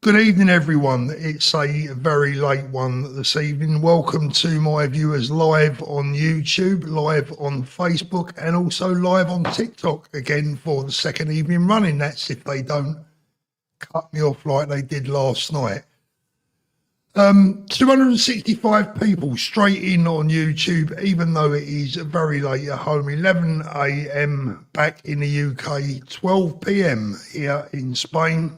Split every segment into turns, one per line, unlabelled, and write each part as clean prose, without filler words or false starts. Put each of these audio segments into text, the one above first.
Good evening, everyone. It's a very late one this evening. Welcome to my viewers live on YouTube, live on Facebook, and also live on TikTok again for the second evening running. That's if they don't cut me off like they did last night. 265 people straight in on YouTube, even though it is very late at home. 11 a.m. back in the UK, 12 p.m. here in Spain.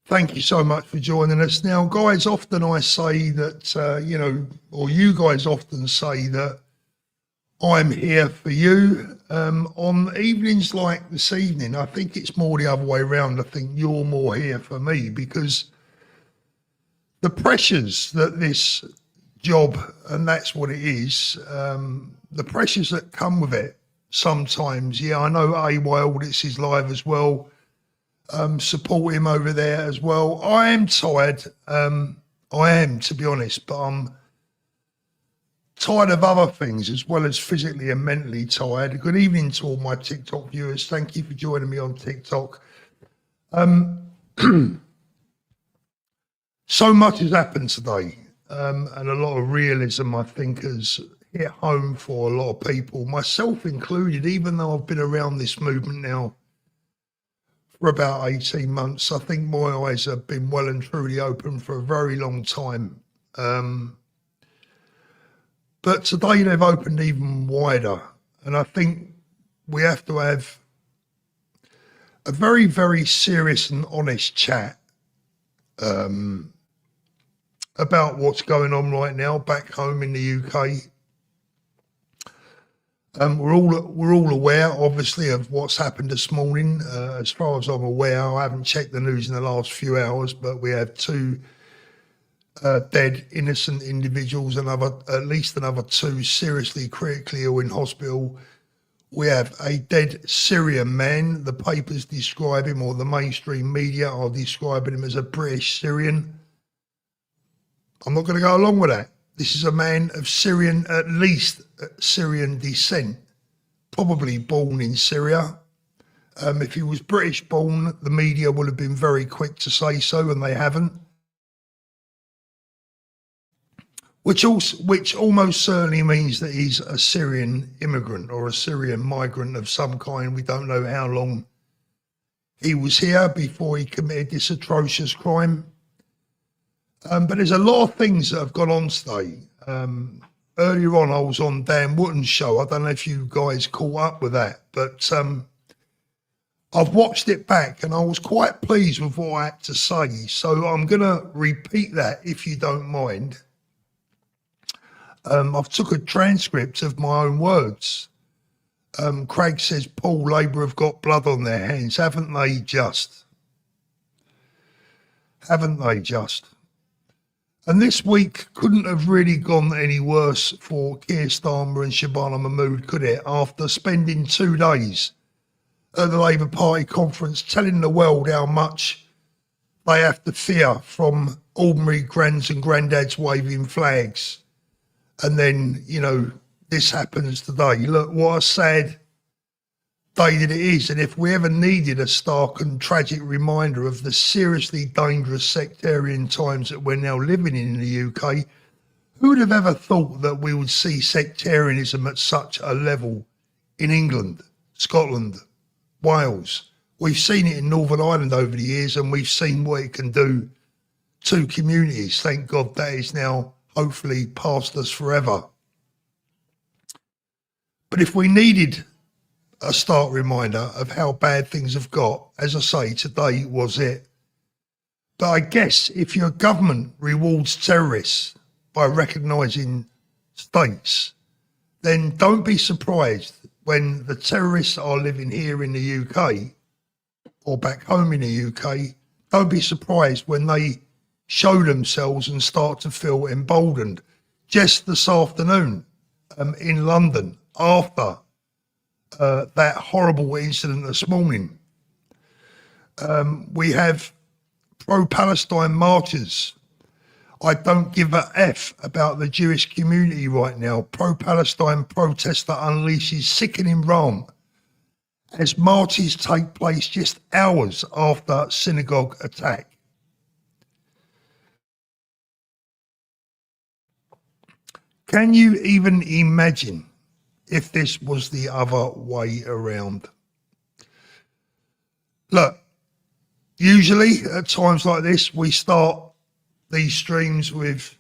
Thank you so much for joining us. Now, guys, often I say that, or you guys often say that I'm here for you. On evenings like this evening, I think it's more the other way around. I think you're more here for me because the pressures that this job, and that's what it is, the pressures that come with it sometimes. Yeah, I know AY Audits is live as well. Support him over there as well. I am tired. I am, to be honest, but I'm tired of other things as well as physically and mentally tired. Good evening to all my TikTok viewers. Thank you for joining me on TikTok. So much has happened today, and a lot of realism, I think, has hit home for a lot of people, myself included, even though I've been around this movement now for about 18 months. I think my eyes have been well and truly open for a very long time. But today they've opened even wider. And I think we have to have a very, very serious and honest chat about what's going on right now back home in the UK. We're all aware, obviously, of what's happened this morning. As far as I'm aware, I haven't checked the news in the last few hours, but we have two dead innocent individuals, at least another two seriously critically ill in hospital. We have a dead Syrian man. The papers describe him, or the mainstream media are describing him as a British Syrian. I'm not going to go along with that. This is a man of Syrian, at least Syrian descent, probably born in Syria. If he was British born, the media would have been very quick to say so, and they haven't. Which almost certainly means that he's a Syrian immigrant or a Syrian migrant of some kind. We don't know how long he was here before he committed this atrocious crime. But there's a lot of things that have gone on today. Earlier on, I was on Dan Wootton's show. I don't know if you guys caught up with that, but I've watched it back and I was quite pleased with what I had to say. So I'm going to repeat that if you don't mind. I've took a transcript of my own words. Craig says, Paul, Labour have got blood on their hands. Haven't they just? Haven't they just? And this week couldn't have really gone any worse for Keir Starmer and Shabana Mahmood, could it? After spending 2 days at the Labour Party conference telling the world how much they have to fear from ordinary grands and granddads waving flags. And then, this happens today. Look, what a sad day that it is. And if we ever needed a stark and tragic reminder of the seriously dangerous sectarian times that we're now living in the UK, who would have ever thought that we would see sectarianism at such a level in England, Scotland, Wales? We've seen it in Northern Ireland over the years, and we've seen what it can do to communities. Thank God that is now hopefully past us forever. But if we needed a stark reminder of how bad things have got, as I say, today was it. But I guess if your government rewards terrorists by recognising states, then don't be surprised when the terrorists are living here in the UK or back home in the UK. Don't be surprised when they show themselves and start to feel emboldened. Just this afternoon in London, after that horrible incident this morning, we have pro-Palestine marchers. I don't give a F about the Jewish community right now. Pro-Palestine protest that unleashes sickening rant as marches take place just hours after synagogue attack. Can you even imagine if this was the other way around? Look, usually at times like this, we start these streams with,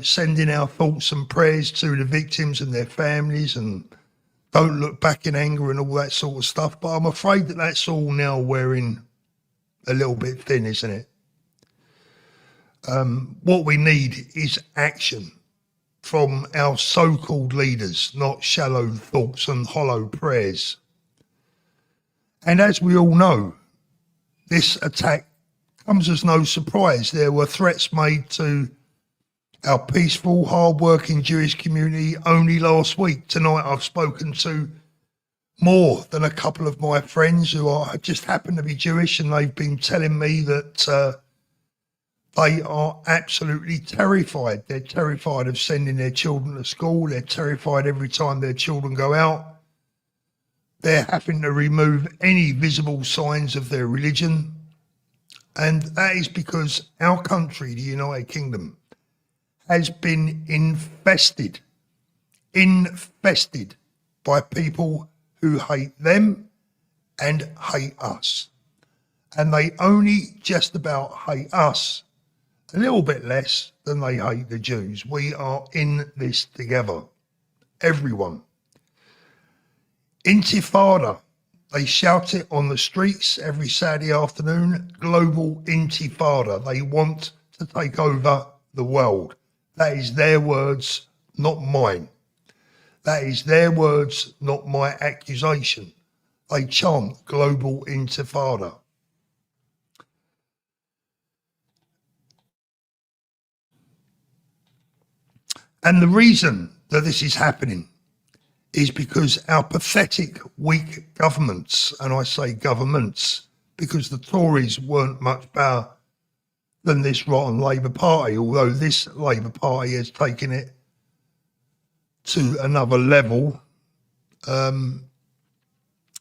sending our thoughts and prayers to the victims and their families and don't look back in anger and all that sort of stuff. But I'm afraid that that's all now wearing a little bit thin, isn't it? What we need is action from our so-called leaders, not shallow thoughts and hollow prayers. And as we all know, this attack comes as no surprise. There were threats made to our peaceful, hard-working Jewish community only last week. Tonight I've spoken to more than a couple of my friends who just happen to be Jewish, and they've been telling me that they are absolutely terrified. They're terrified of sending their children to school. They're terrified every time their children go out. They're having to remove any visible signs of their religion. And that is because our country, the United Kingdom, has been infested by people who hate them and hate us. And they only just about hate us a little bit less than they hate the Jews. We are in this together, everyone. Intifada, they shout it on the streets every Saturday afternoon. Global Intifada. They want to take over the world. That is their words, not mine. That is their words, not my accusation. They chant Global Intifada. And the reason that this is happening is because our pathetic, weak governments, and I say governments because the Tories weren't much better than this rotten Labour Party, although this Labour Party has taken it to another level.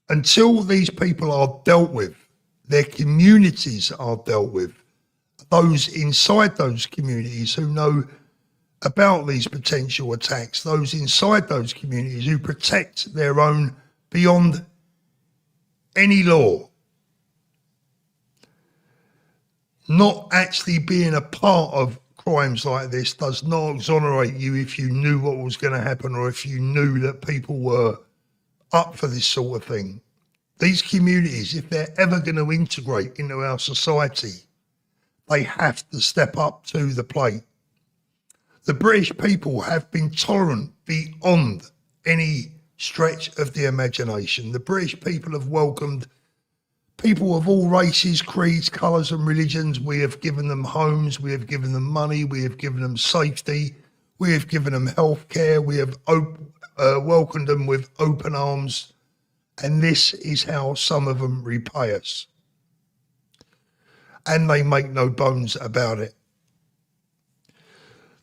Until these people are dealt with, their communities are dealt with, those inside those communities who know about these potential attacks, those inside those communities who protect their own beyond any law. Not actually being a part of crimes like this does not exonerate you if you knew what was going to happen or if you knew that people were up for this sort of thing. These communities, if they're ever going to integrate into our society, they have to step up to the plate. The British people have been tolerant beyond any stretch of the imagination. The British people have welcomed people of all races, creeds, colours and religions. We have given them homes, we have given them money, we have given them safety, we have given them health care, we have welcomed them with open arms, and this is how some of them repay us. And they make no bones about it.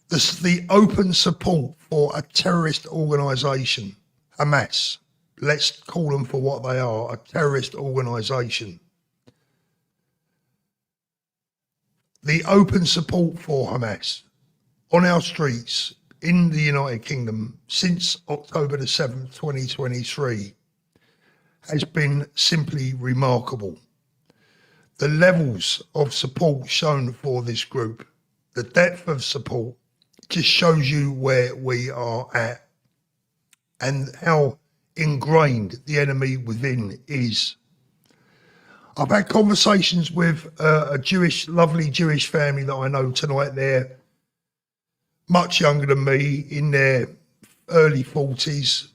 The open support for a terrorist organisation, Hamas, let's call them for what they are, a terrorist organisation. The open support for Hamas on our streets in the United Kingdom since October the 7th, 2023 has been simply remarkable. The levels of support shown for this group, the depth of support, just shows you where we are at and how ingrained the enemy within is. I've had conversations with a lovely Jewish family that I know tonight. They're much younger than me, in their early 40s.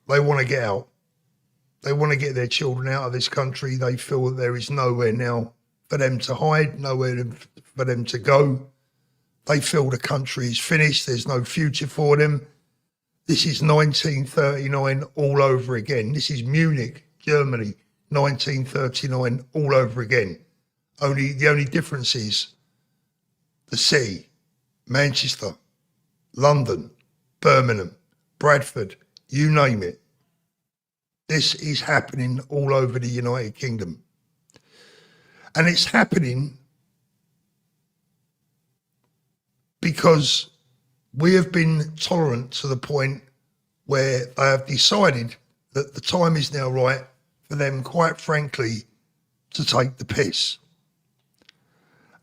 They want to get out. They want to get their children out of this country. They feel that there is nowhere now for them to hide, nowhere for them to go. They feel the country is finished. There's no future for them. This is 1939 all over again. This is Munich, Germany, 1939 all over again. The only difference is the city, Manchester, London, Birmingham, Bradford, you name it. This is happening all over the United Kingdom. And it's happening because we have been tolerant to the point where they have decided that the time is now right for them, quite frankly, to take the piss.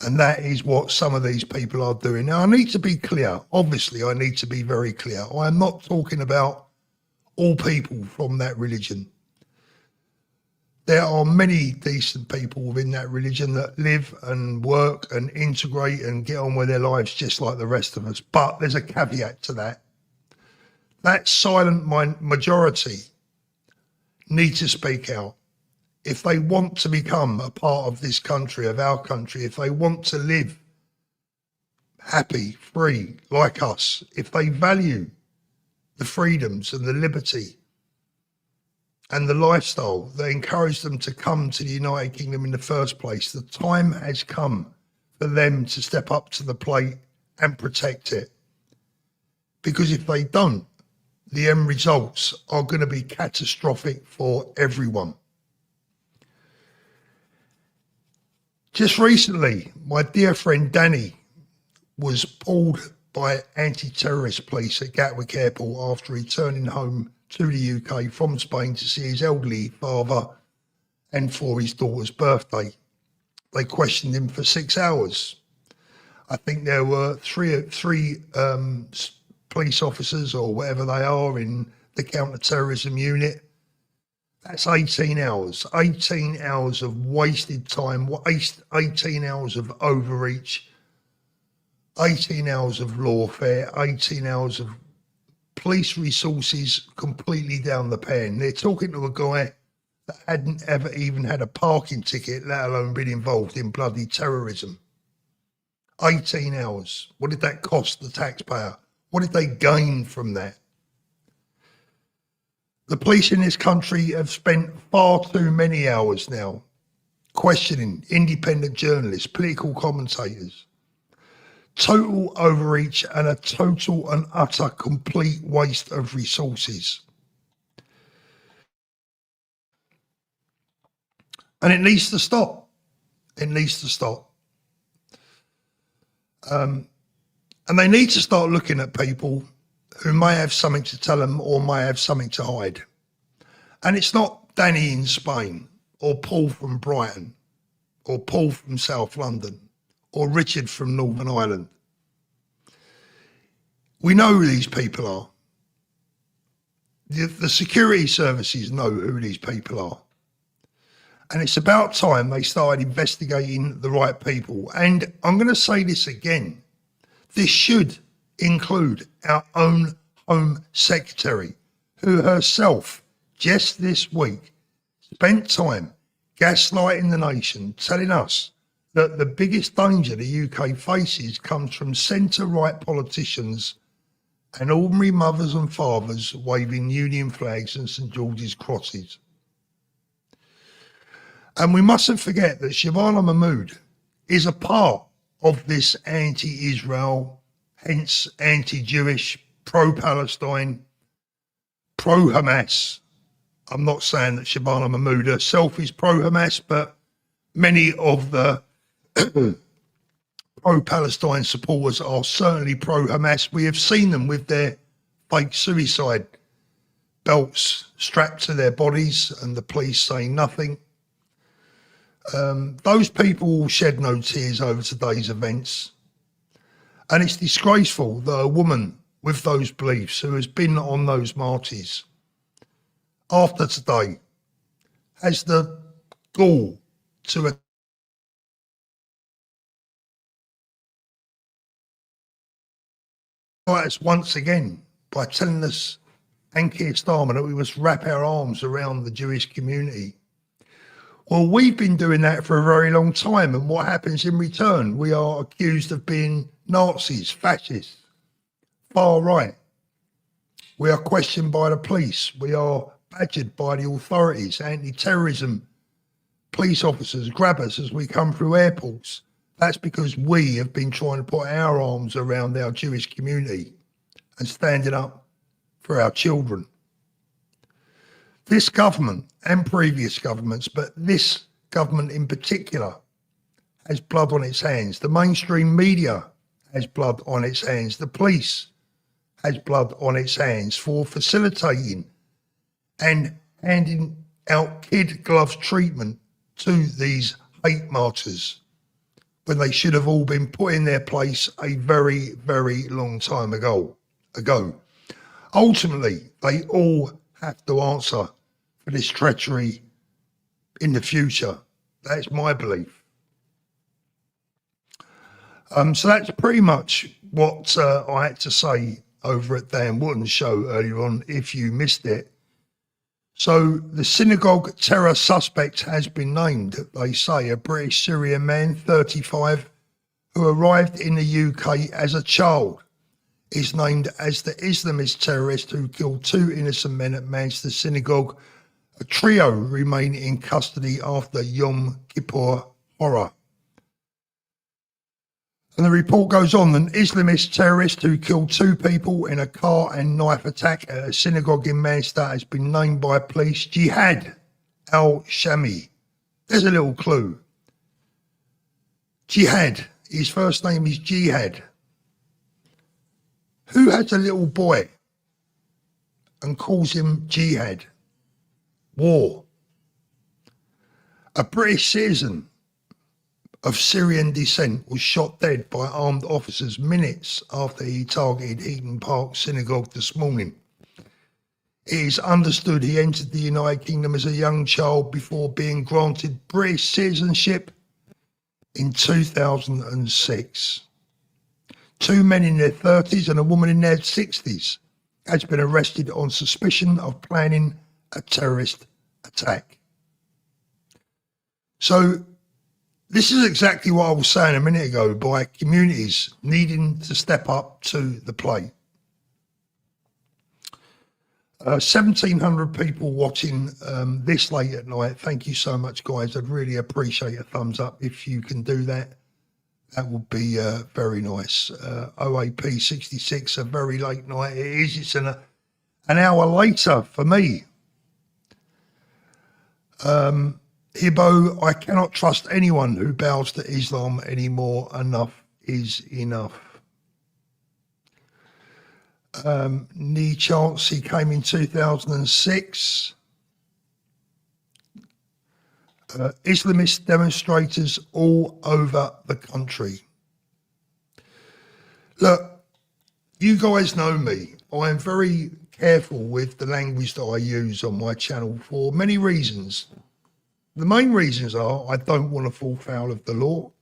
And that is what some of these people are doing. Now, I need to be clear. Obviously, I need to be very clear. I am not talking about all people from that religion. There are many decent people within that religion that live and work and integrate and get on with their lives just like the rest of us. But there's a caveat to that. That silent majority need to speak out. If they want to become a part of this country, of our country, if they want to live happy, free, like us, if they value the freedoms and the liberty and the lifestyle that encouraged them to come to the United Kingdom in the first place, the time has come for them to step up to the plate and protect it. Because if they don't, the end results are going to be catastrophic for everyone. Just recently, my dear friend Danny was pulled by anti-terrorist police at Gatwick Airport after returning home to the UK from Spain to see his elderly father and for his daughter's birthday. They questioned him for 6 hours. I think there were three police officers or whatever they are in the counter-terrorism unit. That's 18 hours. 18 hours of wasted time, 18 hours of overreach, 18 hours of lawfare, 18 hours of police resources completely down the pan. They're talking to a guy that hadn't ever even had a parking ticket, let alone been involved in bloody terrorism. 18 hours. What did that cost the taxpayer? What did they gain from that? The police in this country have spent far too many hours now questioning independent journalists, political commentators. Total overreach and a total and utter complete waste of resources. And it needs to stop. It needs to stop. And they need to start looking at people who may have something to tell them or may have something to hide. And it's not Danny in Spain or Paul from Brighton or Paul from South London or Richard from Northern Ireland. We know who these people are. The security services know who these people are. And it's about time they started investigating the right people. And I'm going to say this again. This should include our own Home Secretary, who herself just this week spent time gaslighting the nation, telling us that the biggest danger the UK faces comes from centre-right politicians and ordinary mothers and fathers waving Union flags and St George's crosses. And we mustn't forget that Shabana Mahmood is a part of this anti-Israel, hence anti-Jewish, pro-Palestine, pro-Hamas. I'm not saying that Shabana Mahmood herself is pro-Hamas, but many of the pro-Palestine supporters are certainly pro-Hamas. We have seen them with their fake suicide belts strapped to their bodies and the police saying nothing. Those people will shed no tears over today's events. And it's disgraceful that a woman with those beliefs who has been on those marches after today has the gall to us once again by telling us and Keir Starmer that we must wrap our arms around the Jewish community. Well, we've been doing that for a very long time, and what happens in return? We are accused of being Nazis, fascists, far right. We are questioned by the police. We are badgered by the authorities, anti-terrorism police officers grab us as we come through airports. That's because we have been trying to put our arms around our Jewish community and standing up for our children. This government and previous governments, but this government in particular, has blood on its hands. The mainstream media has blood on its hands. The police has blood on its hands for facilitating and handing out kid gloves treatment to these hate martyrs when they should have all been put in their place a very, very long time ago. Ultimately, they all have to answer for this treachery in the future. That's my belief. So that's pretty much what I had to say over at Dan Wootton's show earlier on, if you missed it. So the synagogue terror suspect has been named, they say, a British Syrian man, 35, who arrived in the UK as a child, is named as the Islamist terrorist who killed 2 innocent men at Manchester synagogue. A trio remain in custody after Yom Kippur horror. And the report goes on, an Islamist terrorist who killed 2 people in a car and knife attack at a synagogue in Manchester has been named by police Jihad al-Shami. There's a little clue. Jihad, his first name is Jihad. Who has a little boy and calls him Jihad? War. A British citizen of Syrian descent was shot dead by armed officers minutes after he targeted Heaton Park Synagogue this morning. It is understood he entered the United Kingdom as a young child before being granted British citizenship in 2006. 2 men in their 30s and a woman in their 60s has been arrested on suspicion of planning a terrorist attack. So this is exactly what I was saying a minute ago, by communities needing to step up to the plate. 1,700 people watching this late at night. Thank you so much, guys. I'd really appreciate a thumbs up if you can do that. That would be very nice. OAP 66, a very late night. It is. It's an hour later for me. Hibbo, I cannot trust anyone who bows to Islam anymore. Enough is enough. Knee Chance, he came in 2006. Islamist demonstrators all over the country. Look, you guys know me. I am very careful with the language that I use on my channel for many reasons. The main reasons are I don't want to fall foul of the law.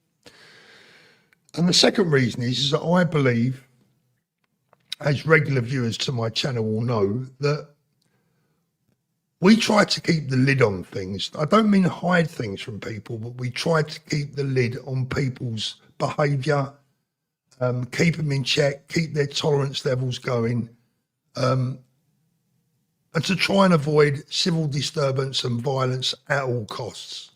And the second reason is that I believe, as regular viewers to my channel will know, that we try to keep the lid on things. I don't mean hide things from people, but we try to keep the lid on people's behaviour, keep them in check, keep their tolerance levels going, and to try and avoid civil disturbance and violence at all costs.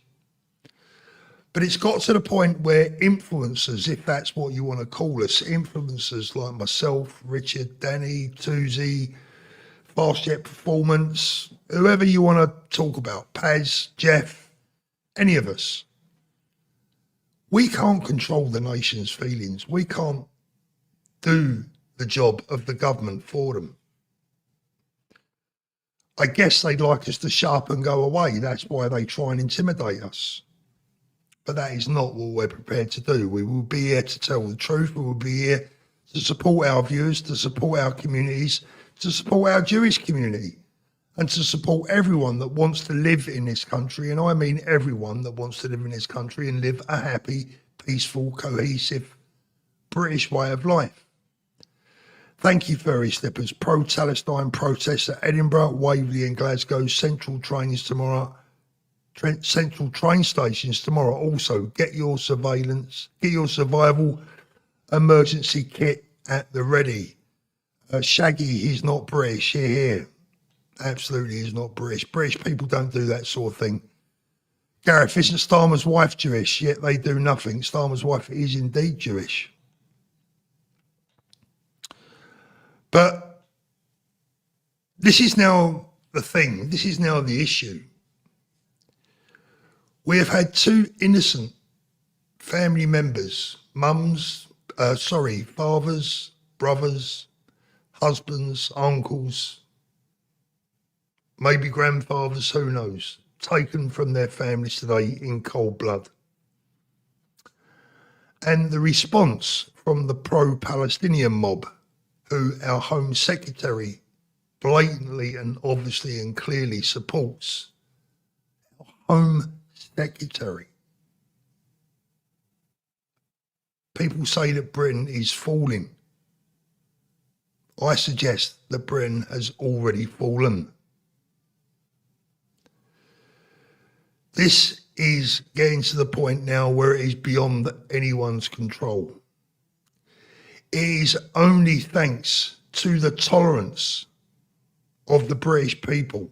But it's got to the point where influencers, if that's what you want to call us, influencers like myself, Richard, Danny, Toozy, Fastjet Performance, whoever you want to talk about, Paz, Jeff, any of us, we can't control the nation's feelings. We can't do the job of the government for them. I guess they'd like us to shut up and go away. That's why they try and intimidate us. But that is not what we're prepared to do. We will be here to tell the truth. We will be here to support our viewers, to support our communities, to support our Jewish community, and to support everyone that wants to live in this country. And I mean everyone that wants to live in this country and live a happy, peaceful, cohesive British way of life. Thank you, Furry Slippers. Pro-Palestine protests at Edinburgh, Waverley and Glasgow. Central trains tomorrow. Central train stations tomorrow. Also, get your survival emergency kit at the ready. Shaggy, he's not British. Here. Absolutely, he's not British. British people don't do that sort of thing. Gareth, isn't Starmer's wife Jewish? Yet they do nothing. Starmer's wife is indeed Jewish. But this is now the thing. This is now the issue. We have had two innocent family members, fathers, brothers, husbands, uncles, maybe grandfathers, who knows, taken from their families today in cold blood. And the response from the pro-Palestinian mob, who our Home Secretary blatantly and obviously and clearly supports. Our Home Secretary. People say that Britain is falling. I suggest that Britain has already fallen. This is getting to the point now where it is beyond anyone's control. It is only thanks to the tolerance of the British people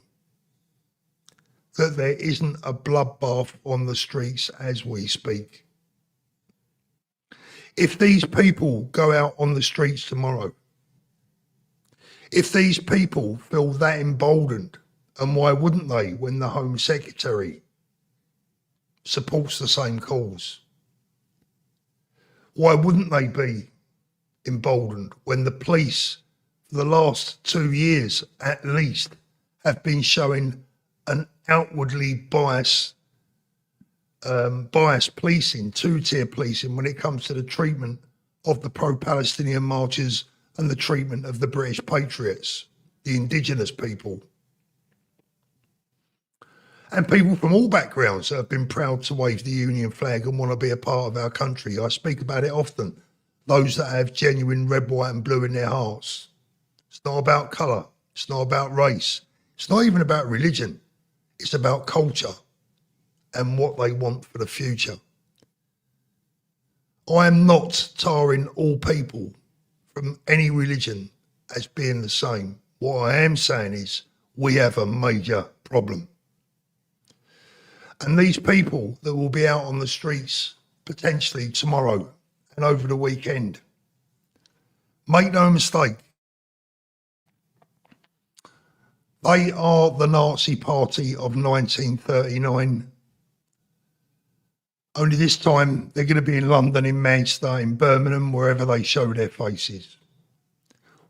that there isn't a bloodbath on the streets as we speak. If these people go out on the streets tomorrow, if these people feel that emboldened, and why wouldn't they when the Home Secretary supports the same cause? Why wouldn't they be emboldened when the police for the last 2 years at least have been showing an outwardly biased policing, two-tier policing when it comes to the treatment of the pro-Palestinian marchers and the treatment of the British patriots, the indigenous people. And people from all backgrounds that have been proud to wave the Union flag and want to be a part of our country. I speak about it often. Those that have genuine red, white and blue in their hearts. It's not about colour. It's not about race. It's not even about religion. It's about culture and what they want for the future. I am not tarring all people from any religion as being the same. What I am saying is we have a major problem. And these people that will be out on the streets potentially tomorrow and over the weekend, make no mistake, they are the Nazi Party of 1939. Only this time they're going to be in London, in Manchester, in Birmingham, wherever they show their faces.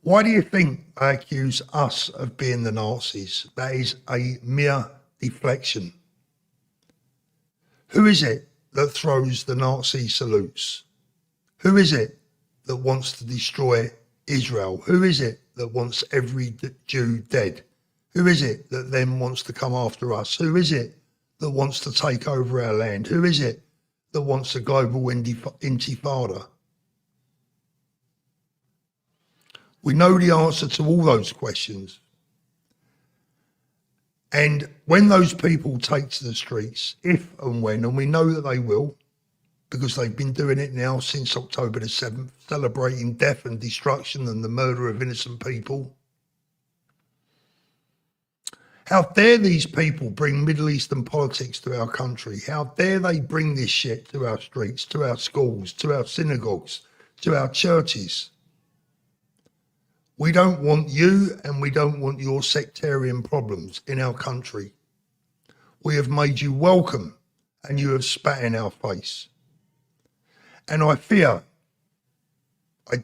Why do you think they accuse us of being the Nazis? That is a mere deflection. Who is it that throws the Nazi salutes? Who is it that wants to destroy Israel? Who is it that wants every Jew dead? Who is it that then wants to come after us? Who is it that wants to take over our land? Who is it that wants a global intifada? We know the answer to all those questions. And when those people take to the streets, if and when, and we know that they will, because they've been doing it now since October the 7th, celebrating death and destruction and the murder of innocent people. How dare these people bring Middle Eastern politics to our country? How dare they bring this shit to our streets, to our schools, to our synagogues, to our churches? We don't want you and we don't want your sectarian problems in our country. We have made you welcome and you have spat in our face. And I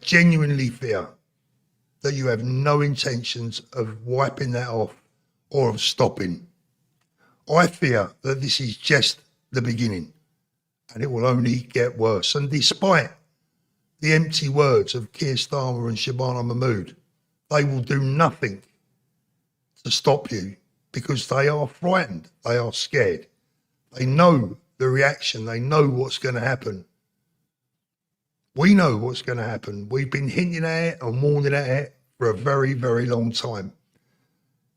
genuinely fear that you have no intentions of wiping that off or of stopping. I fear that this is just the beginning and it will only get worse. And despite the empty words of Keir Starmer and Shabana Mahmood, they will do nothing to stop you because they are frightened, they are scared. They know the reaction, they know what's going to happen. We know what's going to happen. We've been hinting at it and warning at it for a very, very long time.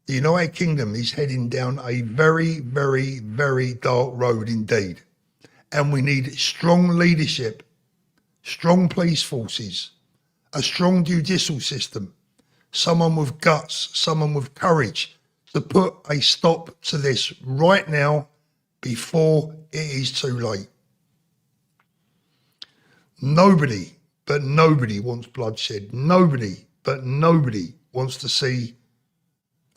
The United Kingdom is heading down a very, very, very dark road indeed. And we need strong leadership, strong police forces, a strong judicial system, someone with guts, someone with courage to put a stop to this right now before it is too late. Nobody wants bloodshed. Nobody wants to see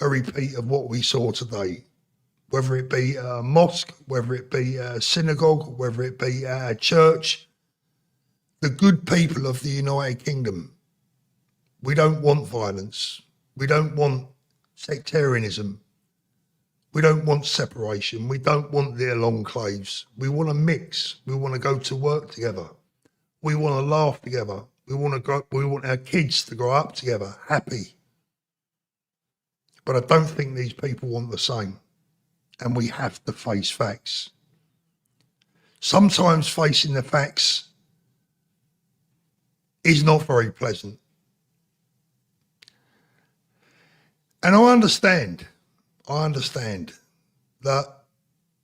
a repeat of what we saw today, whether it be a mosque, whether it be a synagogue, whether it be a church. The good people of the United Kingdom, we don't want violence. We don't want sectarianism. We don't want separation. We don't want little enclaves. We want to mix. We want to go to work together. We want to laugh together. We want our kids to grow up together, happy. But I don't think these people want the same. And we have to face facts. Sometimes facing the facts is not very pleasant. And I understand that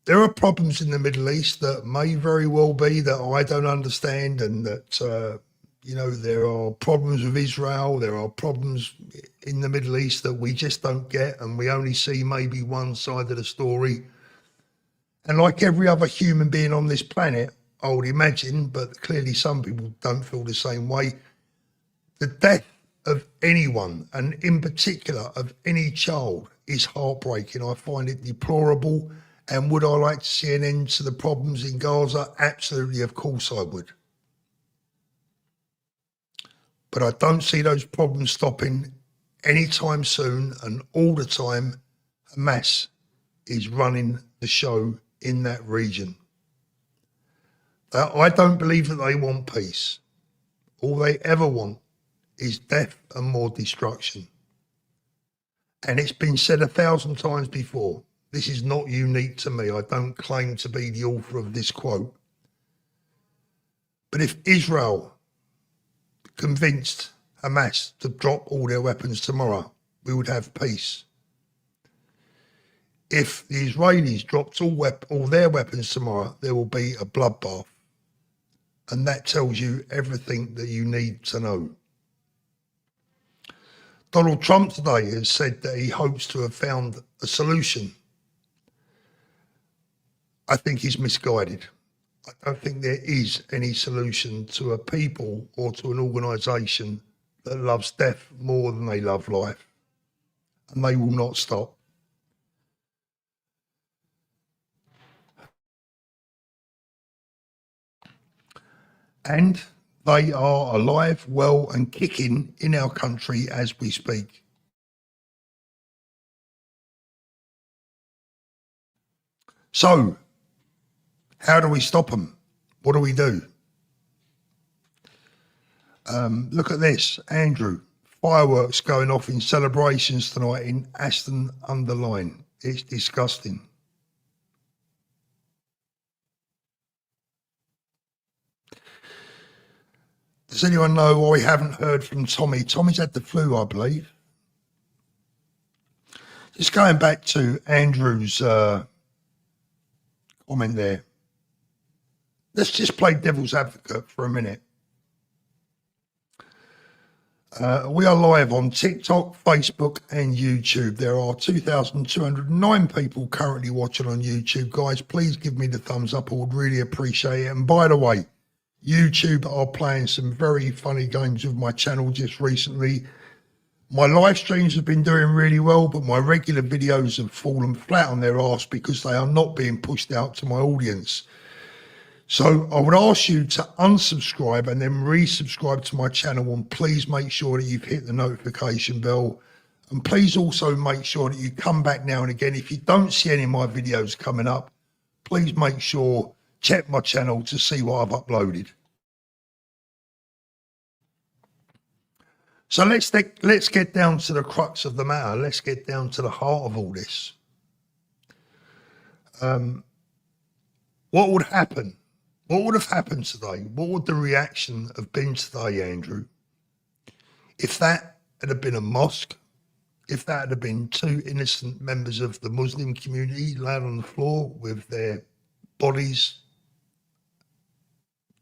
there are problems in the Middle East that may very well be that I don't understand, and that, there are problems with Israel. There are problems in the Middle East that we just don't get, and we only see maybe one side of the story. And like every other human being on this planet, I would imagine, but clearly some people don't feel the same way, the death of anyone, and in particular of any child, is heartbreaking. I find it deplorable. And would I like to see an end to the problems in Gaza? Absolutely, of course I would. But I don't see those problems stopping anytime soon, and all the time Hamas is running the show in that region. I don't believe that they want peace. All they ever want is death and more destruction. And it's been said 1,000 times before. This is not unique to me. I don't claim to be the author of this quote. But if Israel convinced Hamas to drop all their weapons tomorrow, we would have peace. If the Israelis dropped all their weapons tomorrow, there will be a bloodbath. And that tells you everything that you need to know. Donald Trump today has said that he hopes to have found a solution. I think he's misguided. I don't think there is any solution to a people or to an organisation that loves death more than they love life. And they will not stop. And they are alive, well and kicking in our country as we speak. So, how do we stop them? What do we do? Look at this, Andrew. Fireworks going off in celebrations tonight in Aston-under-Lyne. It's disgusting. Does anyone know why we haven't heard from Tommy? Tommy's had the flu, I believe. Just going back to Andrew's comment there. Let's just play devil's advocate for a minute. We are live on TikTok, Facebook and YouTube. There are 2,209 people currently watching on YouTube. Guys, please give me the thumbs up. I would really appreciate it. And by the way, YouTube are playing some very funny games with my channel just recently. My live streams have been doing really well, but my regular videos have fallen flat on their arse because they are not being pushed out to my audience. So I would ask you to unsubscribe and then resubscribe to my channel, and please make sure that you've hit the notification bell. And please also make sure that you come back now and again. If you don't see any of my videos coming up, please make sure, check my channel to see what I've uploaded. So let's get down to the crux of the matter. Let's get down to the heart of all this. What would happen? What would have happened today? What would the reaction have been today, Andrew, if that had been a mosque, if that had been two innocent members of the Muslim community laid on the floor with their bodies?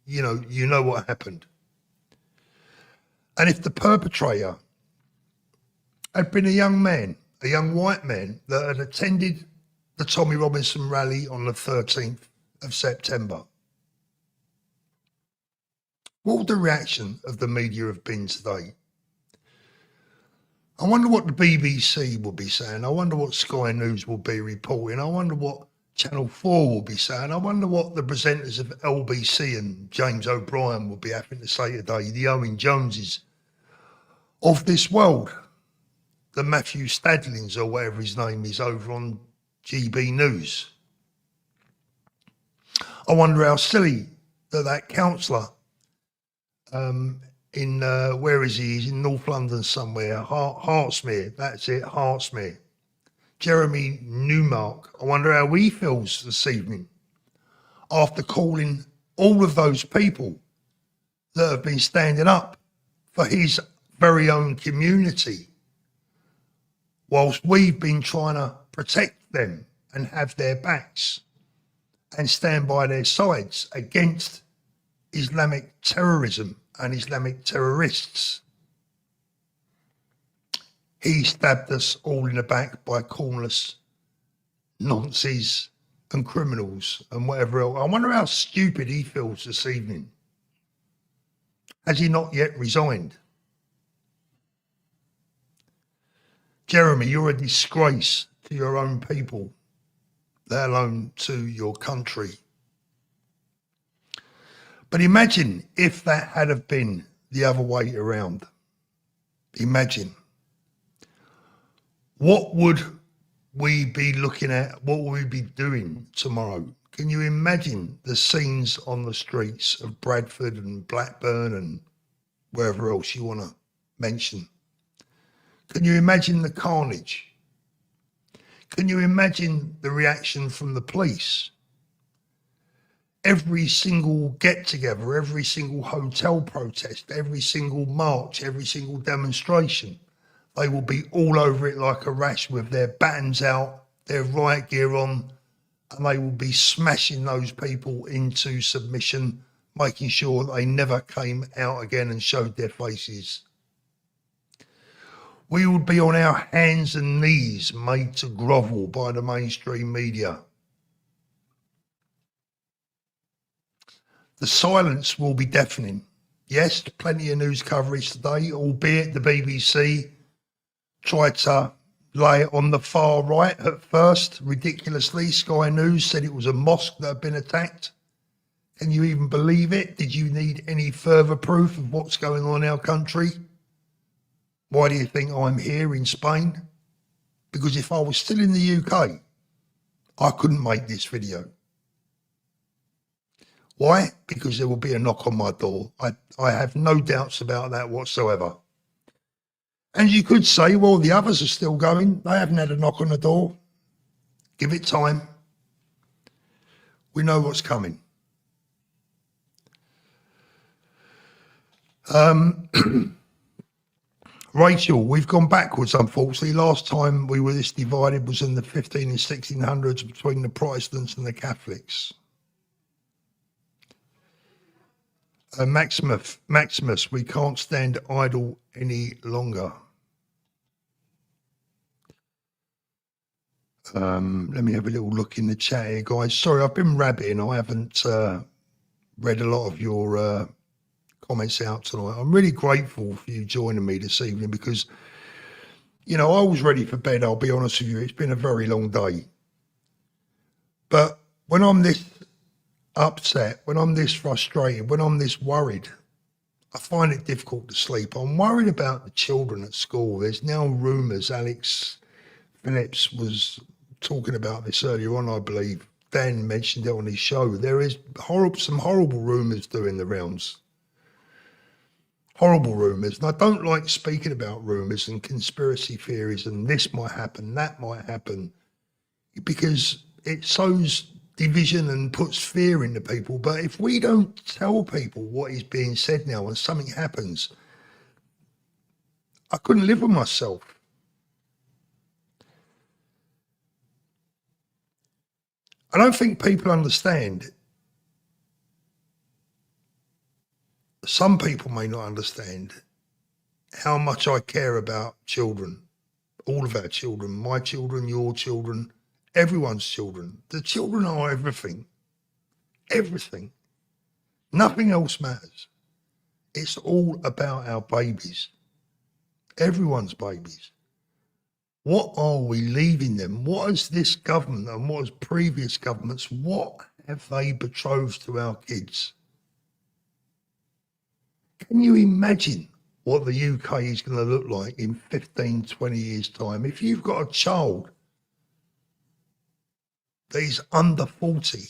You know what happened. And if the perpetrator had been a young man, a young white man that had attended the Tommy Robinson rally on the 13th of September, what would the reaction of the media have been today? I wonder what the BBC will be saying. I wonder what Sky News will be reporting. I wonder what Channel 4 will be saying. I wonder what the presenters of LBC and James O'Brien will be having to say today, the Owen Joneses of this world, the Matthew Stadlins or whatever his name is over on GB News. I wonder how silly that councillor in, where is he? He's in North London somewhere, Hartsmere, that's it, Hartsmere. Jeremy Newmark, I wonder how he feels this evening after calling all of those people that have been standing up for his very own community, whilst we've been trying to protect them and have their backs and stand by their sides against Islamic terrorism and Islamic terrorists. He stabbed us all in the back by calling us nonces and criminals and whatever else. I wonder how stupid he feels this evening. Has he not yet resigned? Jeremy, you're a disgrace to your own people, let alone to your country. But imagine if that had have been the other way around. Imagine. What would we be looking at? What would we be doing tomorrow? Can you imagine the scenes on the streets of Bradford and Blackburn and wherever else you want to mention? Can you imagine the carnage? Can you imagine the reaction from the police? Every single get-together, every single hotel protest, every single march, every single demonstration, they will be all over it like a rash with their batons out, their riot gear on, and they will be smashing those people into submission, making sure they never came out again and showed their faces. We would be on our hands and knees made to grovel by the mainstream media. The silence will be deafening. Yes, plenty of news coverage today, albeit the BBC tried to lay it on the far right at first, ridiculously. Sky News said it was a mosque that had been attacked. Can you even believe it? Did you need any further proof of what's going on in our country? Why do you think I'm here in Spain? Because if I was still in the UK, I couldn't make this video. Why? Because there will be a knock on my door. I have no doubts about that whatsoever. And you could say, well, the others are still going. They haven't had a knock on the door. Give it time. We know what's coming. Rachel, we've gone backwards, unfortunately. Last time we were this divided was in the 15 and 1600s between the Protestants and the Catholics. Maximus, we can't stand idle any longer. Let me have a little look in the chat here, guys. Sorry, I've been rabbiting. I haven't read a lot of your comments out tonight. I'm really grateful for you joining me this evening because, you know, I was ready for bed, I'll be honest with you. It's been a very long day. But when I'm this upset, when I'm this frustrated, when I'm this worried, I find it difficult to sleep. I'm worried about the children at school. There's now rumours, Alex Phillips was talking about this earlier on, I believe. Dan mentioned it on his show. There is some horrible rumours doing the rounds. Horrible rumours. And I don't like speaking about rumours and conspiracy theories and this might happen, that might happen, because it sows division and puts fear into people. But if we don't tell people what is being said now and something happens, I couldn't live with myself. I don't think people understand. Some people may not understand how much I care about children, all of our children, my children, your children, everyone's children. The children are everything, everything. Nothing else matters. It's all about our babies. everyone's babies. What are we leaving them? What has this government and what has previous governments, what have they betrothed to our kids? Can you imagine what the UK is going to look like in 15, 20 years' time? If you've got a child that is under 40,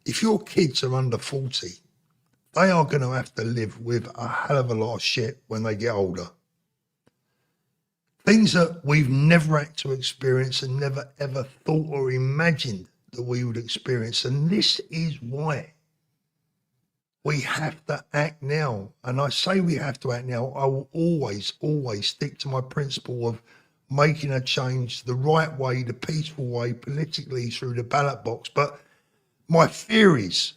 if your kids are under 40, they are going to have to live with a hell of a lot of shit when they get older. Things that we've never had to experience and never ever thought or imagined that we would experience. And this is why we have to act now. And I say we have to act now. I will always, always stick to my principle of making a change the right way, the peaceful way, politically through the ballot box. But my fear is,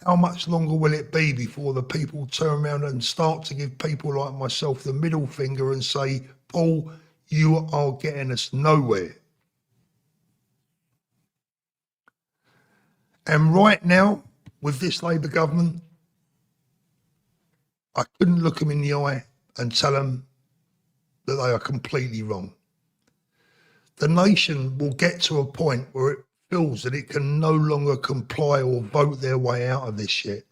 how much longer will it be before the people turn around and start to give people like myself the middle finger and say, Paul, you are getting us nowhere. And right now, with this Labour government, I couldn't look them in the eye and tell them that they are completely wrong. The nation will get to a point where it feels that it can no longer comply or vote their way out of this shit.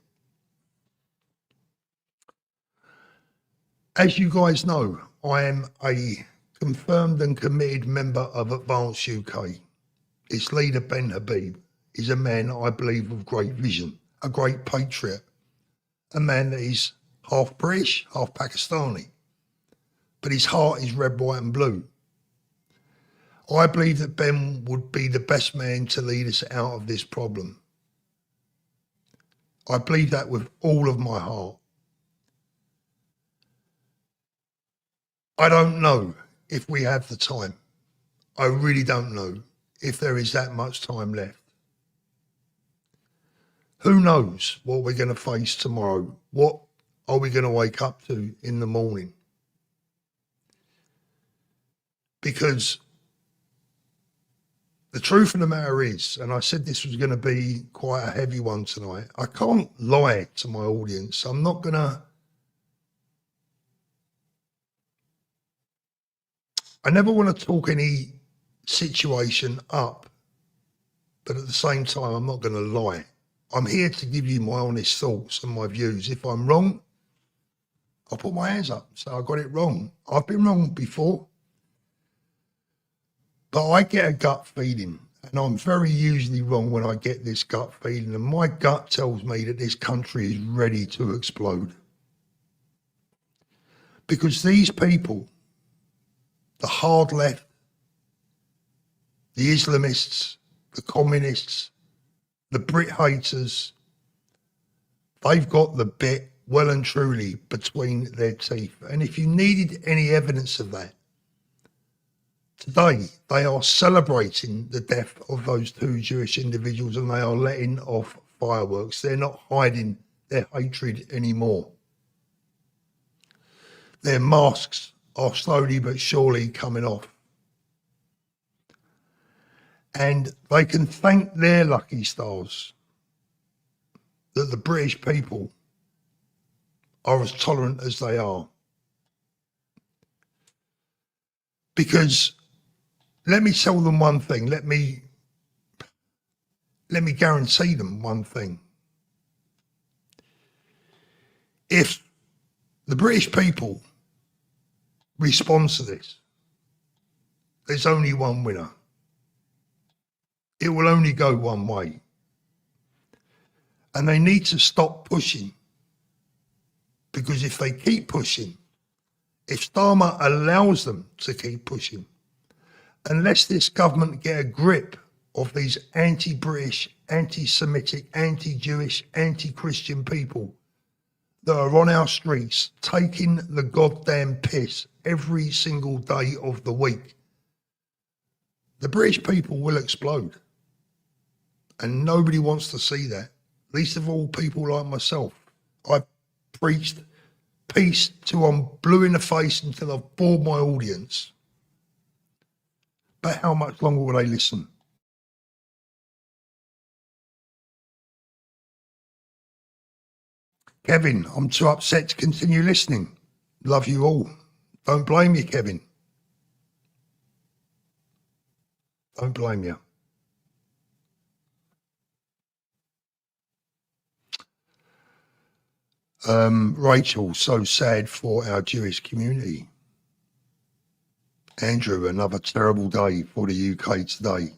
As you guys know, I am a confirmed and committed member of Advance UK. Its leader, Ben Habib, is a man I believe of great vision, a great patriot, a man that is half British, half Pakistani, but his heart is red, white and blue. I believe that Ben would be the best man to lead us out of this problem. I believe that with all of my heart. I don't know if we have the time. I really don't know if there is that much time left. Who knows what we're going to face tomorrow? What are we going to wake up to in the morning? Because the truth of the matter is, and I said this was going to be quite a heavy one tonight, I can't lie to my audience. I'm not going to... I never want to talk any situation up, but at the same time, I'm not going to lie. I'm here to give you my honest thoughts and my views. If I'm wrong, I'll put my hands up and say I got it wrong. I've been wrong before. But I get a gut feeling, and I'm very usually wrong when I get this gut feeling, and my gut tells me that this country is ready to explode. Because these people, the hard left, the Islamists, the communists, the Brit haters, they've got the bit well and truly between their teeth. And if you needed any evidence of that, today they are celebrating the death of those two Jewish individuals and they are letting off fireworks. They're not hiding their hatred anymore. Their masks are slowly but surely coming off. And they can thank their lucky stars that the British people are as tolerant as they are. Because let me tell them one thing, let me guarantee them one thing. If the British people respond to this, there's only one winner. It will only go one way. And they need to stop pushing. Because if they keep pushing, if Starmer allows them to keep pushing, unless this government get a grip of these anti-British, anti-Semitic, anti-Jewish, anti-Christian people that are on our streets taking the goddamn piss every single day of the week, the British people will explode. And nobody wants to see that, least of all people like myself. I've preached peace till I'm blue in the face until I've bored my audience. But how much longer will they listen? Kevin, I'm too upset to continue listening. Love you all. Don't blame you, Kevin. Don't blame you. Rachel, so sad for our Jewish community. Andrew, another terrible day for the UK today.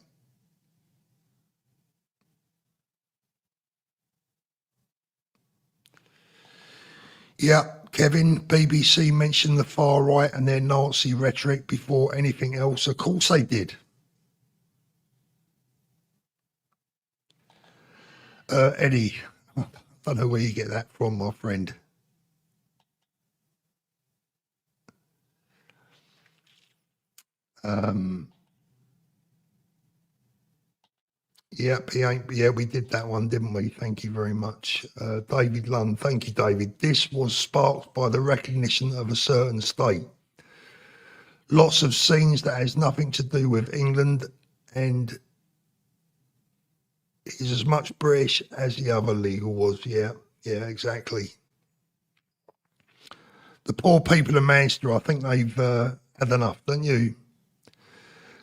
Yeah, Kevin, BBC mentioned the far right and their Nazi rhetoric before anything else. Of course they did. Eddie, I don't know where you get that from, my friend. Yep, yeah, we did that one, didn't we? Thank you very much. David Lund, thank you, David. This was sparked by the recognition of a certain state. Lots of scenes that has nothing to do with England and is as much British as the other legal was. Yeah, exactly. The poor people of Manchester, I think they've had enough, don't you?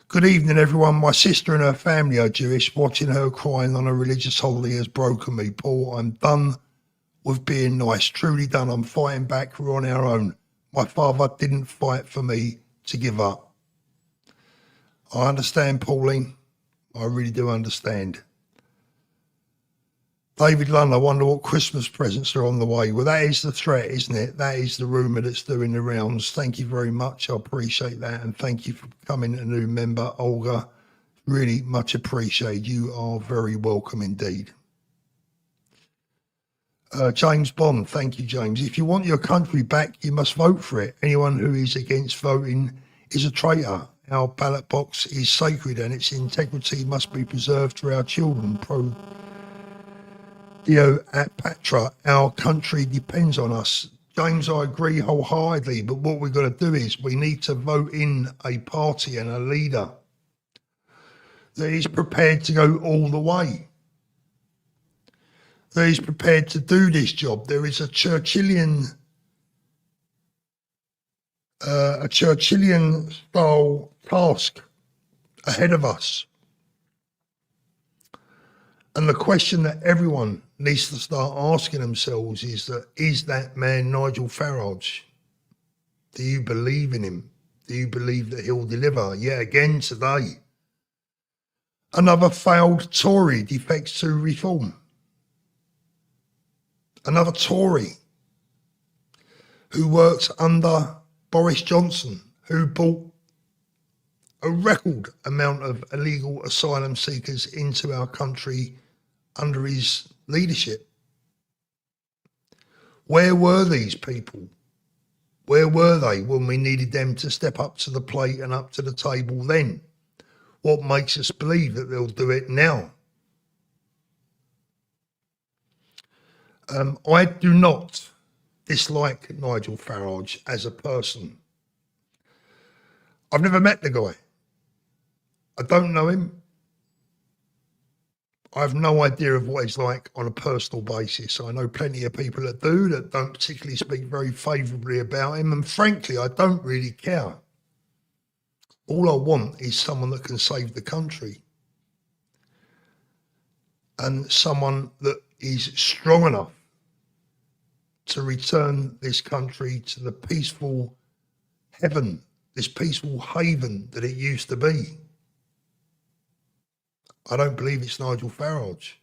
Good evening, everyone. My sister and her family are Jewish. Watching her crying on a religious holiday has broken me. Paul, I'm done with being nice. Truly done. I'm fighting back. We're on our own. My father didn't fight for me to give up. I understand, Pauline. I really do understand. David Lund, I wonder what Christmas presents are on the way. Well, that is the threat, isn't it? That is the rumour that's doing the rounds. Thank you very much. I appreciate that. And thank you for becoming a new member, Olga. Really much appreciated. You are very welcome indeed. James Bond, thank you, James. If you want your country back, you must vote for it. Anyone who is against voting is a traitor. Our ballot box is sacred and its integrity must be preserved for our children. At Patra, our country depends on us. James, I agree wholeheartedly, but what we've got to do is we need to vote in a party and a leader that is prepared to go all the way, that is prepared to do this job. There is a Churchillian style task ahead of us. And the question that everyone needs to start asking themselves is that man Nigel Farage? Do you believe in him? Do you believe that he'll deliver? Yet again today, another failed Tory defects to reform. Another Tory who works under Boris Johnson, who brought a record amount of illegal asylum seekers into our country under his leadership. Where were these people? Where were they when we needed them to step up to the plate and up to the table then? What makes us believe that they'll do it now? I do not dislike Nigel Farage as a person. I've never met the guy. I don't know him. I have no idea of what he's like on a personal basis. I know plenty of people that do, that don't particularly speak very favourably about him. And frankly, I don't really care. All I want is someone that can save the country. And someone that is strong enough to return this country to the peaceful heaven, this peaceful haven that it used to be. I don't believe it's Nigel Farage.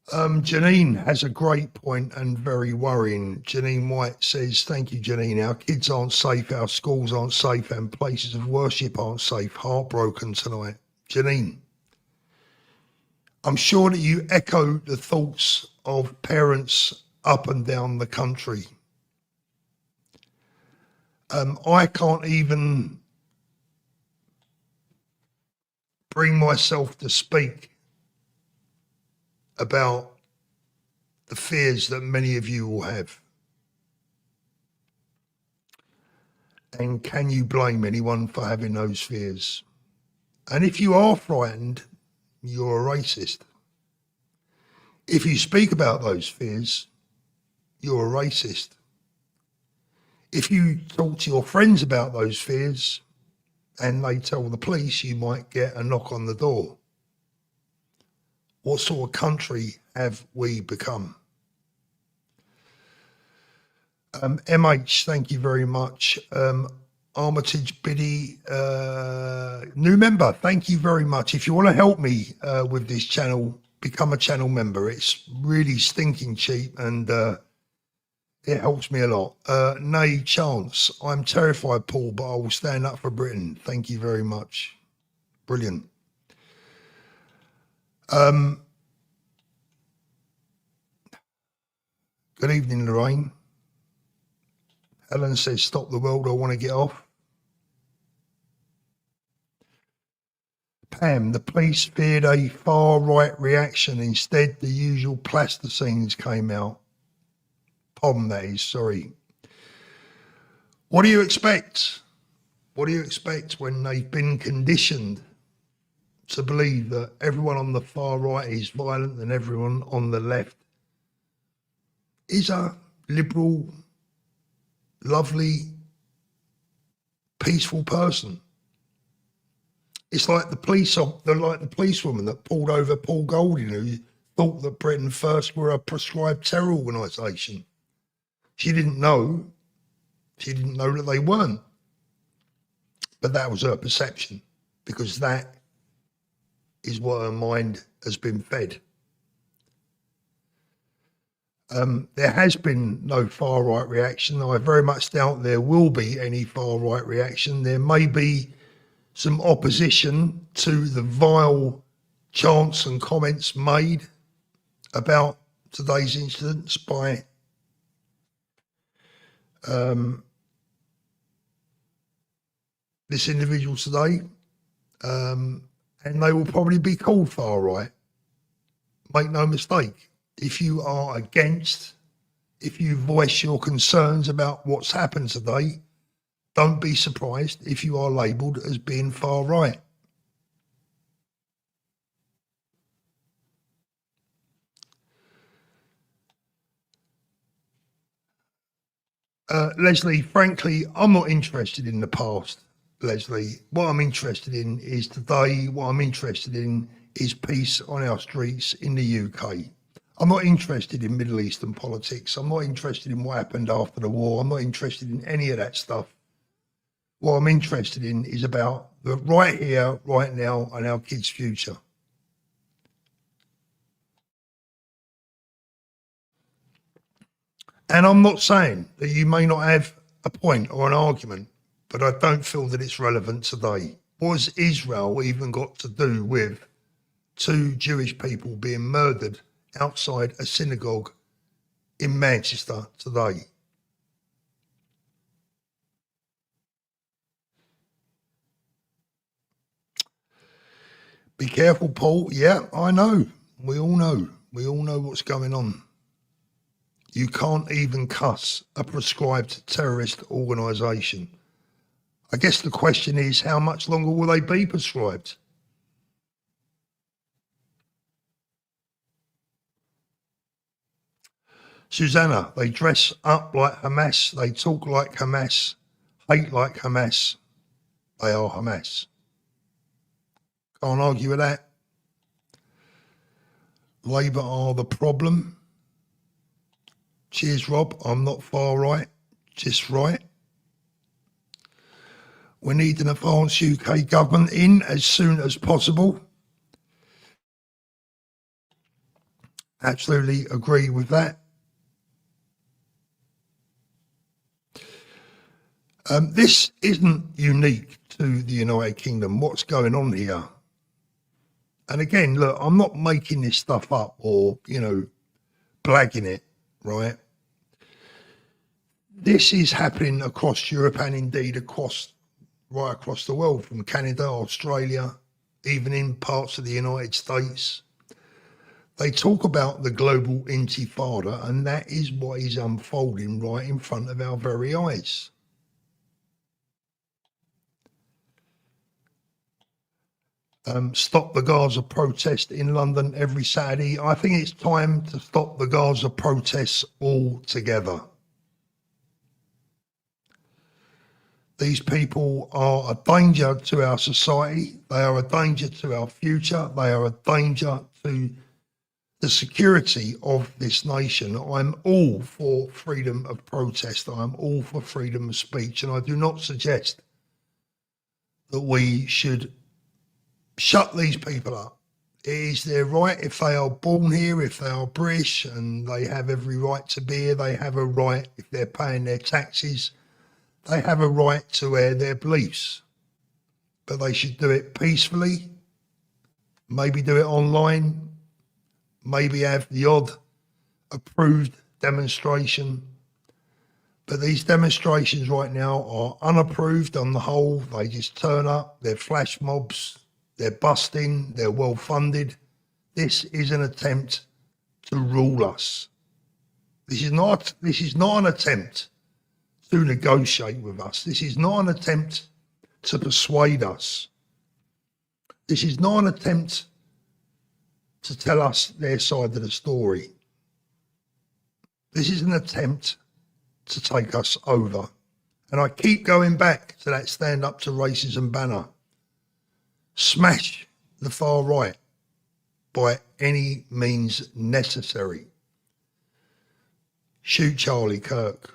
Janine has a great point and very worrying. Janine White says, thank you, Janine. Our kids aren't safe, our schools aren't safe, and places of worship aren't safe. Heartbroken tonight. Janine, I'm sure that you echo the thoughts of parents up and down the country. I can't even bring myself to speak about the fears that many of you will have. And can you blame anyone for having those fears? And if you are frightened, you're a racist. If you speak about those fears, you're a racist. If you talk to your friends about those fears and they tell the police, you might get a knock on the door. What sort of country have we become? MH, thank you very much. Armitage Biddy, new member, thank you very much. If you want to help me with this channel, become a channel member. It's really stinking cheap and it helps me a lot. Nay Chance, I'm terrified, Paul, but I will stand up for Britain. Thank you very much. Brilliant. Good evening, Lorraine. Helen says, stop the world, I want to get off. Pam, the police feared a far-right reaction. Instead, the usual plasticines came out. Pom, that is, sorry. What do you expect? What do you expect when they've been conditioned to believe that everyone on the far right is violent and everyone on the left is a liberal, lovely, peaceful person? It's like the policewoman that pulled over Paul Golding, who thought that Britain First were a prescribed terror organisation. She didn't know that they weren't. But that was her perception, because that is what her mind has been fed. There has been no far-right reaction. I very much doubt there will be any far-right reaction. There may be some opposition to the vile chants and comments made about today's incidents by this individual today, and they will probably be called far-right. Make no mistake. If you are against, if you voice your concerns about what's happened today, don't be surprised if you are labelled as being far right. Leslie, frankly, I'm not interested in the past, Leslie. What I'm interested in is today. What I'm interested in is peace on our streets in the UK. I'm not interested in Middle Eastern politics. I'm not interested in what happened after the war. I'm not interested in any of that stuff. What I'm interested in is about the right here, right now, and our kids' future. And I'm not saying that you may not have a point or an argument, but I don't feel that it's relevant today. What has Israel even got to do with two Jewish people being murdered outside a synagogue in Manchester today? Be careful, Paul. Yeah, I know. We all know. We all know what's going on. You can't even cuss a prescribed terrorist organisation. I guess the question is, how much longer will they be prescribed? Susanna, they dress up like Hamas, they talk like Hamas, hate like Hamas. They are Hamas. Can't argue with that. Labour are the problem. Cheers, Rob. I'm not far right, just right. We need an advanced UK government in as soon as possible. Absolutely agree with that. This isn't unique to the United Kingdom. What's going on here? And again, look, I'm not making this stuff up or, blagging it, right? This is happening across Europe and indeed right across the world, from Canada, Australia, even in parts of the United States. They talk about the global intifada, and that is what is unfolding right in front of our very eyes. Stop the Gaza protest in London every Saturday. I think it's time to stop the Gaza protests altogether. These people are a danger to our society. They are a danger to our future. They are a danger to the security of this nation. I'm all for freedom of protest. I'm all for freedom of speech. And I do not suggest that we should shut these people up. It is their right. If they are born here, if they are British and they have every right to be here, they have a right, if they're paying their taxes, they have a right to air their beliefs. But they should do it peacefully, maybe do it online, maybe have the odd approved demonstration. But these demonstrations right now are unapproved on the whole. They just turn up, they're flash mobs, they're busting, they're well funded. This is an attempt to rule us. This is not an attempt to negotiate with us. This is not an attempt to persuade us. This is not an attempt to tell us their side of the story. This is an attempt to take us over. And I keep going back to that Stand Up to Racism banner. Smash the far right by any means necessary. Shoot Charlie Kirk.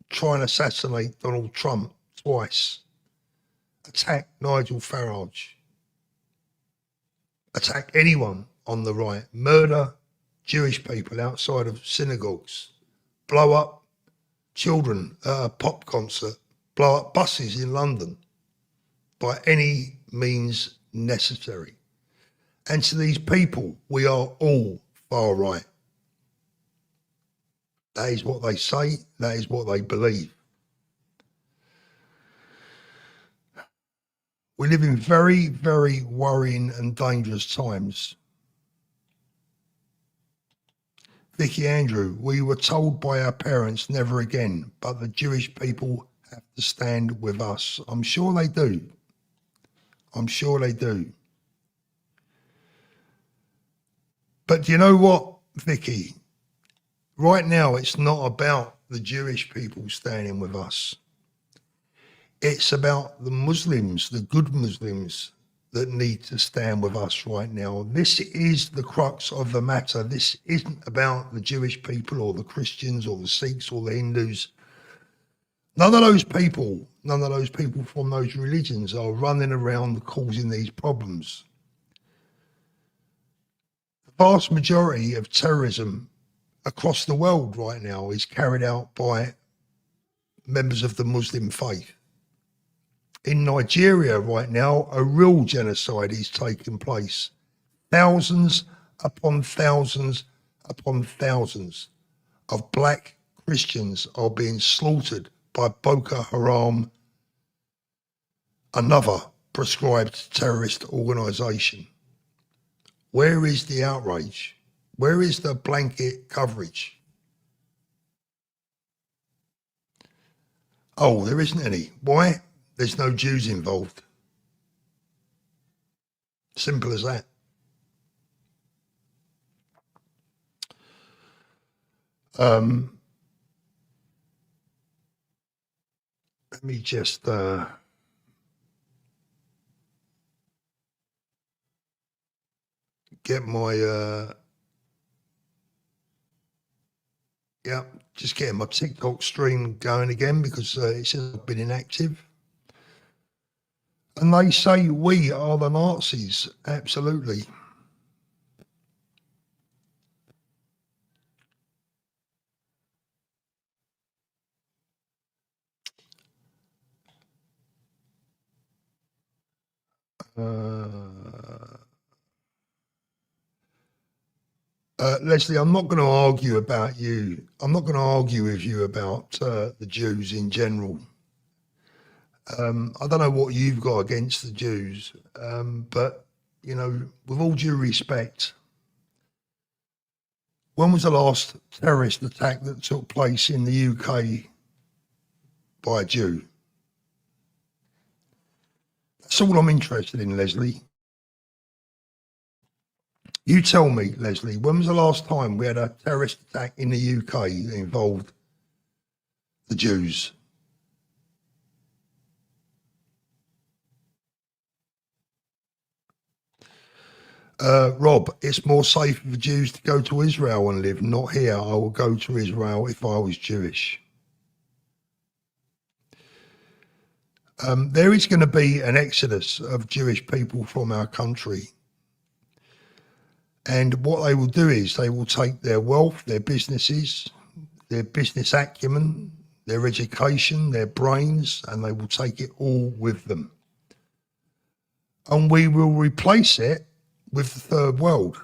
Try and assassinate Donald Trump twice. Attack Nigel Farage. Attack anyone on the right. Murder Jewish people outside of synagogues. Blow up children at a pop concert. Blow up buses in London by any means necessary. And to these people, we are all far right. That is what they say. That is what they believe. We live in very, very worrying and dangerous times. Vicky Andrew, we were told by our parents never again, but the Jewish people have to stand with us. I'm sure they do. I'm sure they do. But do you know what, Vicky? Right now, it's not about the Jewish people standing with us. It's about the Muslims, the good Muslims, that need to stand with us right now. This is the crux of the matter. This isn't about the Jewish people or the Christians or the Sikhs or the Hindus. None of those people from those religions are running around causing these problems. The vast majority of terrorism across the world right now is carried out by members of the Muslim faith. In Nigeria right now, a real genocide is taking place. Thousands upon thousands upon thousands of black Christians are being slaughtered by Boko Haram, another prescribed terrorist organisation. Where is the outrage? Where is the blanket coverage? Oh, there isn't any. Why? There's no Jews involved. Simple as that. Let me just get my just getting my TikTok stream going again because it says I've been inactive. And they say we are the Nazis. Absolutely. Leslie, I'm not going to argue about you. I'm not going to argue with you about the Jews in general. I don't know what you've got against the Jews, but, you know, with all due respect, when was the last terrorist attack that took place in the UK by a Jew? That's all I'm interested in, Leslie. You tell me, Leslie, when was the last time we had a terrorist attack in the UK that involved the Jews? Rob, it's more safe for Jews to go to Israel and live, not here. I would go to Israel if I was Jewish. There is going to be an exodus of Jewish people from our country. And what they will do is they will take their wealth, their businesses, their business acumen, their education, their brains, and they will take it all with them. And we will replace it with the third world.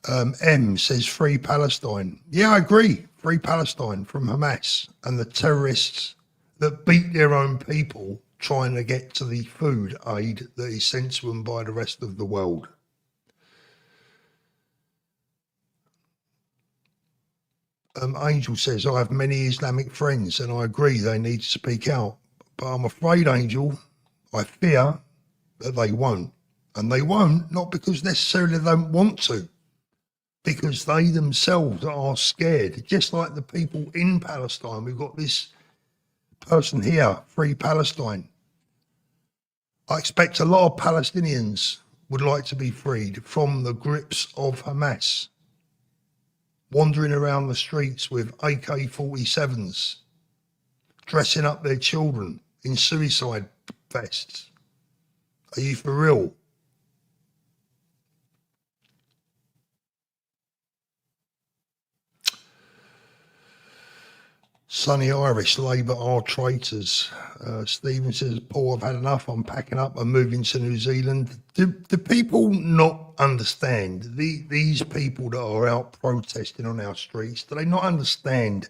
M says free Palestine. Yeah, I agree. Free Palestine from Hamas and the terrorists that beat their own people trying to get to the food aid that is sent to them by the rest of the world. Angel says, I have many Islamic friends and I agree they need to speak out. But I'm afraid, Angel, I fear that they won't. And they won't, not because necessarily they don't want to, because they themselves are scared. Just like the people in Palestine. We've got this person here, Free Palestine. I expect a lot of Palestinians would like to be freed from the grips of Hamas, wandering around the streets with AK-47s, dressing up their children in suicide vests. Are you for real? Sunny Irish, Labour are traitors. Stephen says, Paul, I've had enough. I'm packing up. I'm moving to New Zealand. Do people not understand, these people that are out protesting on our streets, do they not understand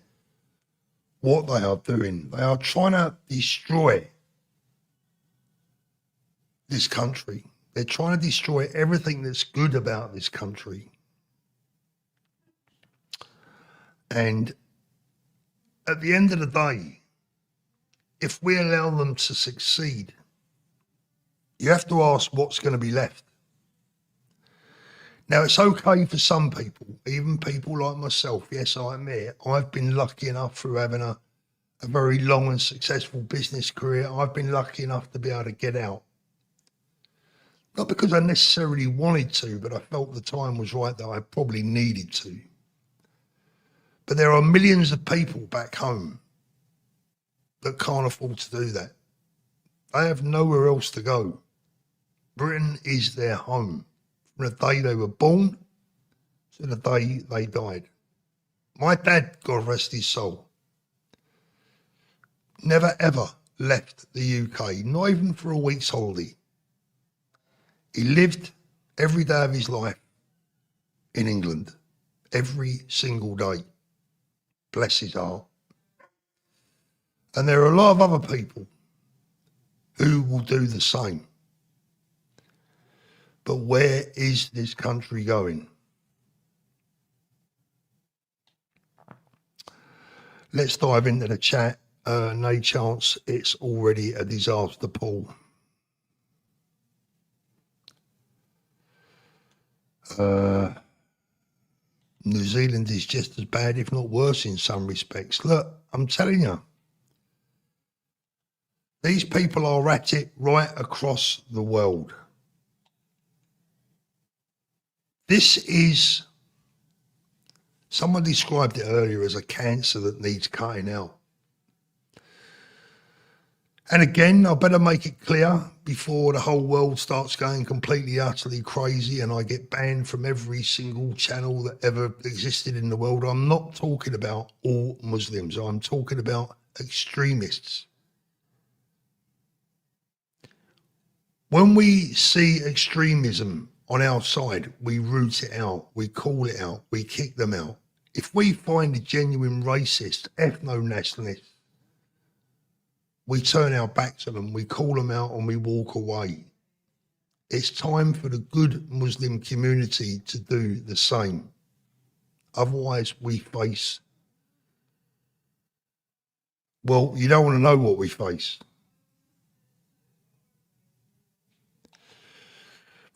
what they are doing? They are trying to destroy this country. They're trying to destroy everything that's good about this country. And at the end of the day, if we allow them to succeed, you have to ask what's going to be left. Now, it's okay for some people, even people like myself. Yes, I admit, I've been lucky enough through having a very long and successful business career. I've been lucky enough to be able to get out. Not because I necessarily wanted to, but I felt the time was right that I probably needed to. But there are millions of people back home that can't afford to do that. They have nowhere else to go. Britain is their home from the day they were born to the day they died. My dad, God rest his soul, never ever left the UK, not even for a week's holiday. He lived every day of his life in England, every single day. Bless his heart. And there are a lot of other people who will do the same. But where is this country going? Let's dive into the chat. No chance it's already a disaster, Paul. New Zealand is just as bad, if not worse, in some respects. Look, I'm telling you, these people are at it right across the world. This is, someone described it earlier as a cancer that needs cutting out. And again, I better make it clear before the whole world starts going completely, utterly crazy and I get banned from every single channel that ever existed in the world. I'm not talking about all Muslims. I'm talking about extremists. When we see extremism on our side, we root it out, we call it out, we kick them out. If we find a genuine racist, ethno-nationalist, we turn our back to them, we call them out and we walk away. It's time for the good Muslim community to do the same. Otherwise we face, well, you don't want to know what we face.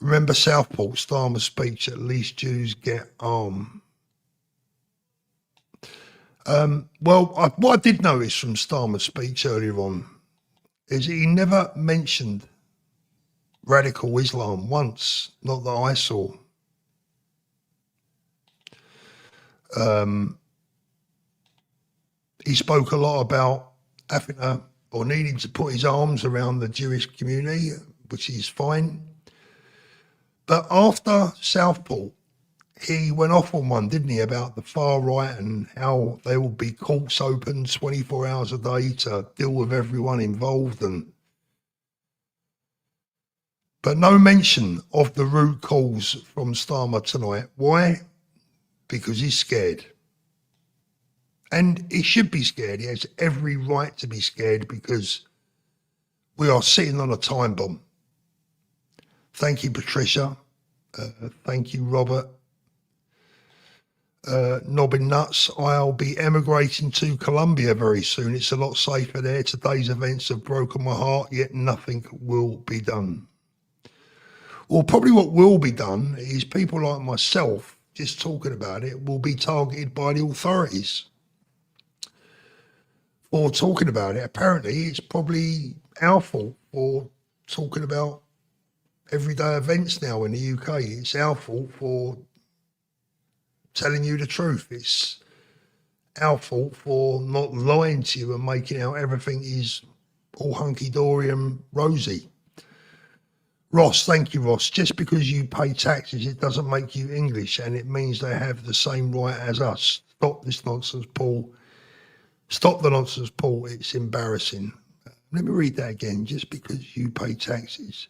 Remember Southport, Starmer's speech, at least Jews get armed. What I did notice from Starmer's speech earlier on is he never mentioned radical Islam once, not that I saw. He spoke a lot about having to, or needing to put his arms around the Jewish community, which is fine. But after Southport, he went off on one, didn't he, about the far right and how there will be courts open 24 hours a day to deal with everyone involved. But no mention of the root cause from Starmer tonight. Why? Because he's scared. And he should be scared. He has every right to be scared because we are sitting on a time bomb. Thank you, Patricia. Thank you, Robert. Knobbing nuts. I'll be emigrating to Colombia very soon. It's a lot safer there. Today's events have broken my heart, yet nothing will be done. Well, probably what will be done is people like myself, just talking about it, will be targeted by the authorities for talking about it. Apparently, it's probably our fault for talking about everyday events now in the UK. It's our fault for telling you the truth. It's our fault for not lying to you and making out everything is all hunky-dory and rosy. Ross, thank you, Ross. Just because you pay taxes, it doesn't make you English, and it means they have the same right as us. Stop this nonsense, Paul. Stop the nonsense, Paul. It's embarrassing. Let me read that again. Just because you pay taxes,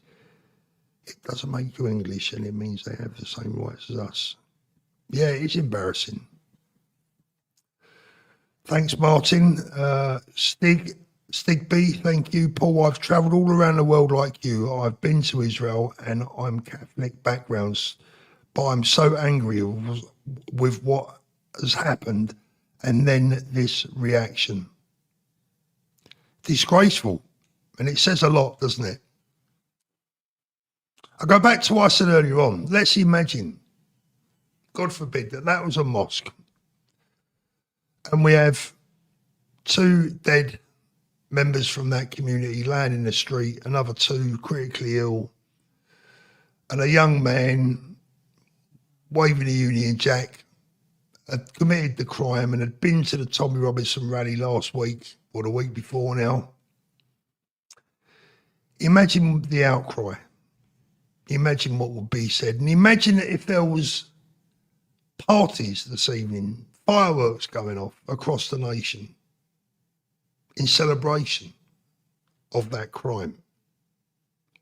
it doesn't make you English, and it means they have the same rights as us. Yeah, it's embarrassing. Thanks, Martin. Stig B, thank you. Paul, I've travelled all around the world like you. I've been to Israel and I'm Catholic backgrounds, but I'm so angry with what has happened and then this reaction. Disgraceful. And it says a lot, doesn't it? I go back to what I said earlier on. Let's imagine, God forbid, that was a mosque. And we have 2 dead members from that community laying in the street, another 2 critically ill, and a young man waving a Union Jack had committed the crime and had been to the Tommy Robinson rally last week or the week before now. Imagine the outcry. Imagine what would be said. And imagine if there was parties this evening, fireworks going off across the nation in celebration of that crime.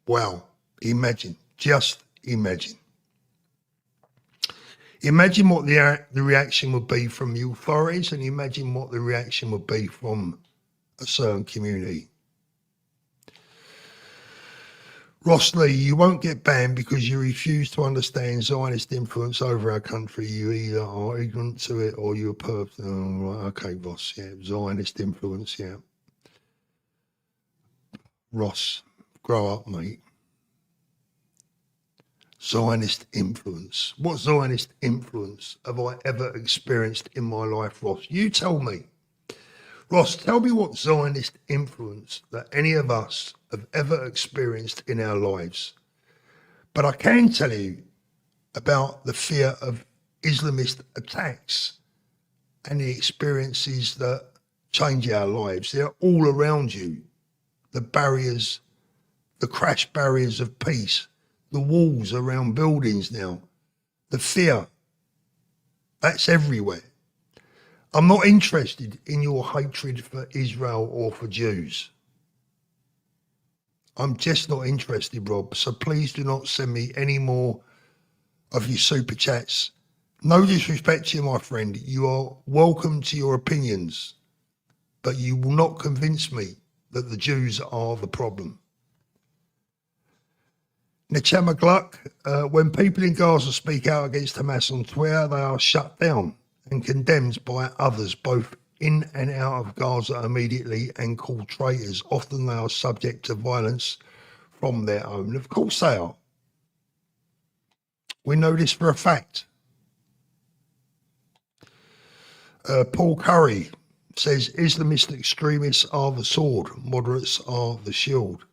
Wow. Imagine. Just imagine. Imagine what the reaction would be from the authorities, and imagine what the reaction would be from a certain community. Ross Lee, you won't get banned because you refuse to understand Zionist influence over our country. You either are ignorant to it or you're perfect. Oh, right, okay, Ross, yeah, Zionist influence, yeah. Ross, grow up, mate. Zionist influence. What Zionist influence have I ever experienced in my life, Ross? You tell me. Ross, tell me what Zionist influence that any of us have ever experienced in our lives. But I can tell you about the fear of Islamist attacks and the experiences that change our lives. They're all around you. The barriers, the crash barriers of peace, the walls around buildings now, the fear, that's everywhere. I'm not interested in your hatred for Israel or for Jews. I'm just not interested, Rob. So please do not send me any more of your super chats. No disrespect to you, my friend. You are welcome to your opinions, but you will not convince me that the Jews are the problem. Nechema Gluck, when people in Gaza speak out against Hamas on Twitter, they are shut down and condemned by others, both in and out of Gaza immediately, and called traitors. Often they are subject to violence from their own. Of course they are. We know this for a fact. Paul Curry says Islamist extremists are the sword, moderates are the shield.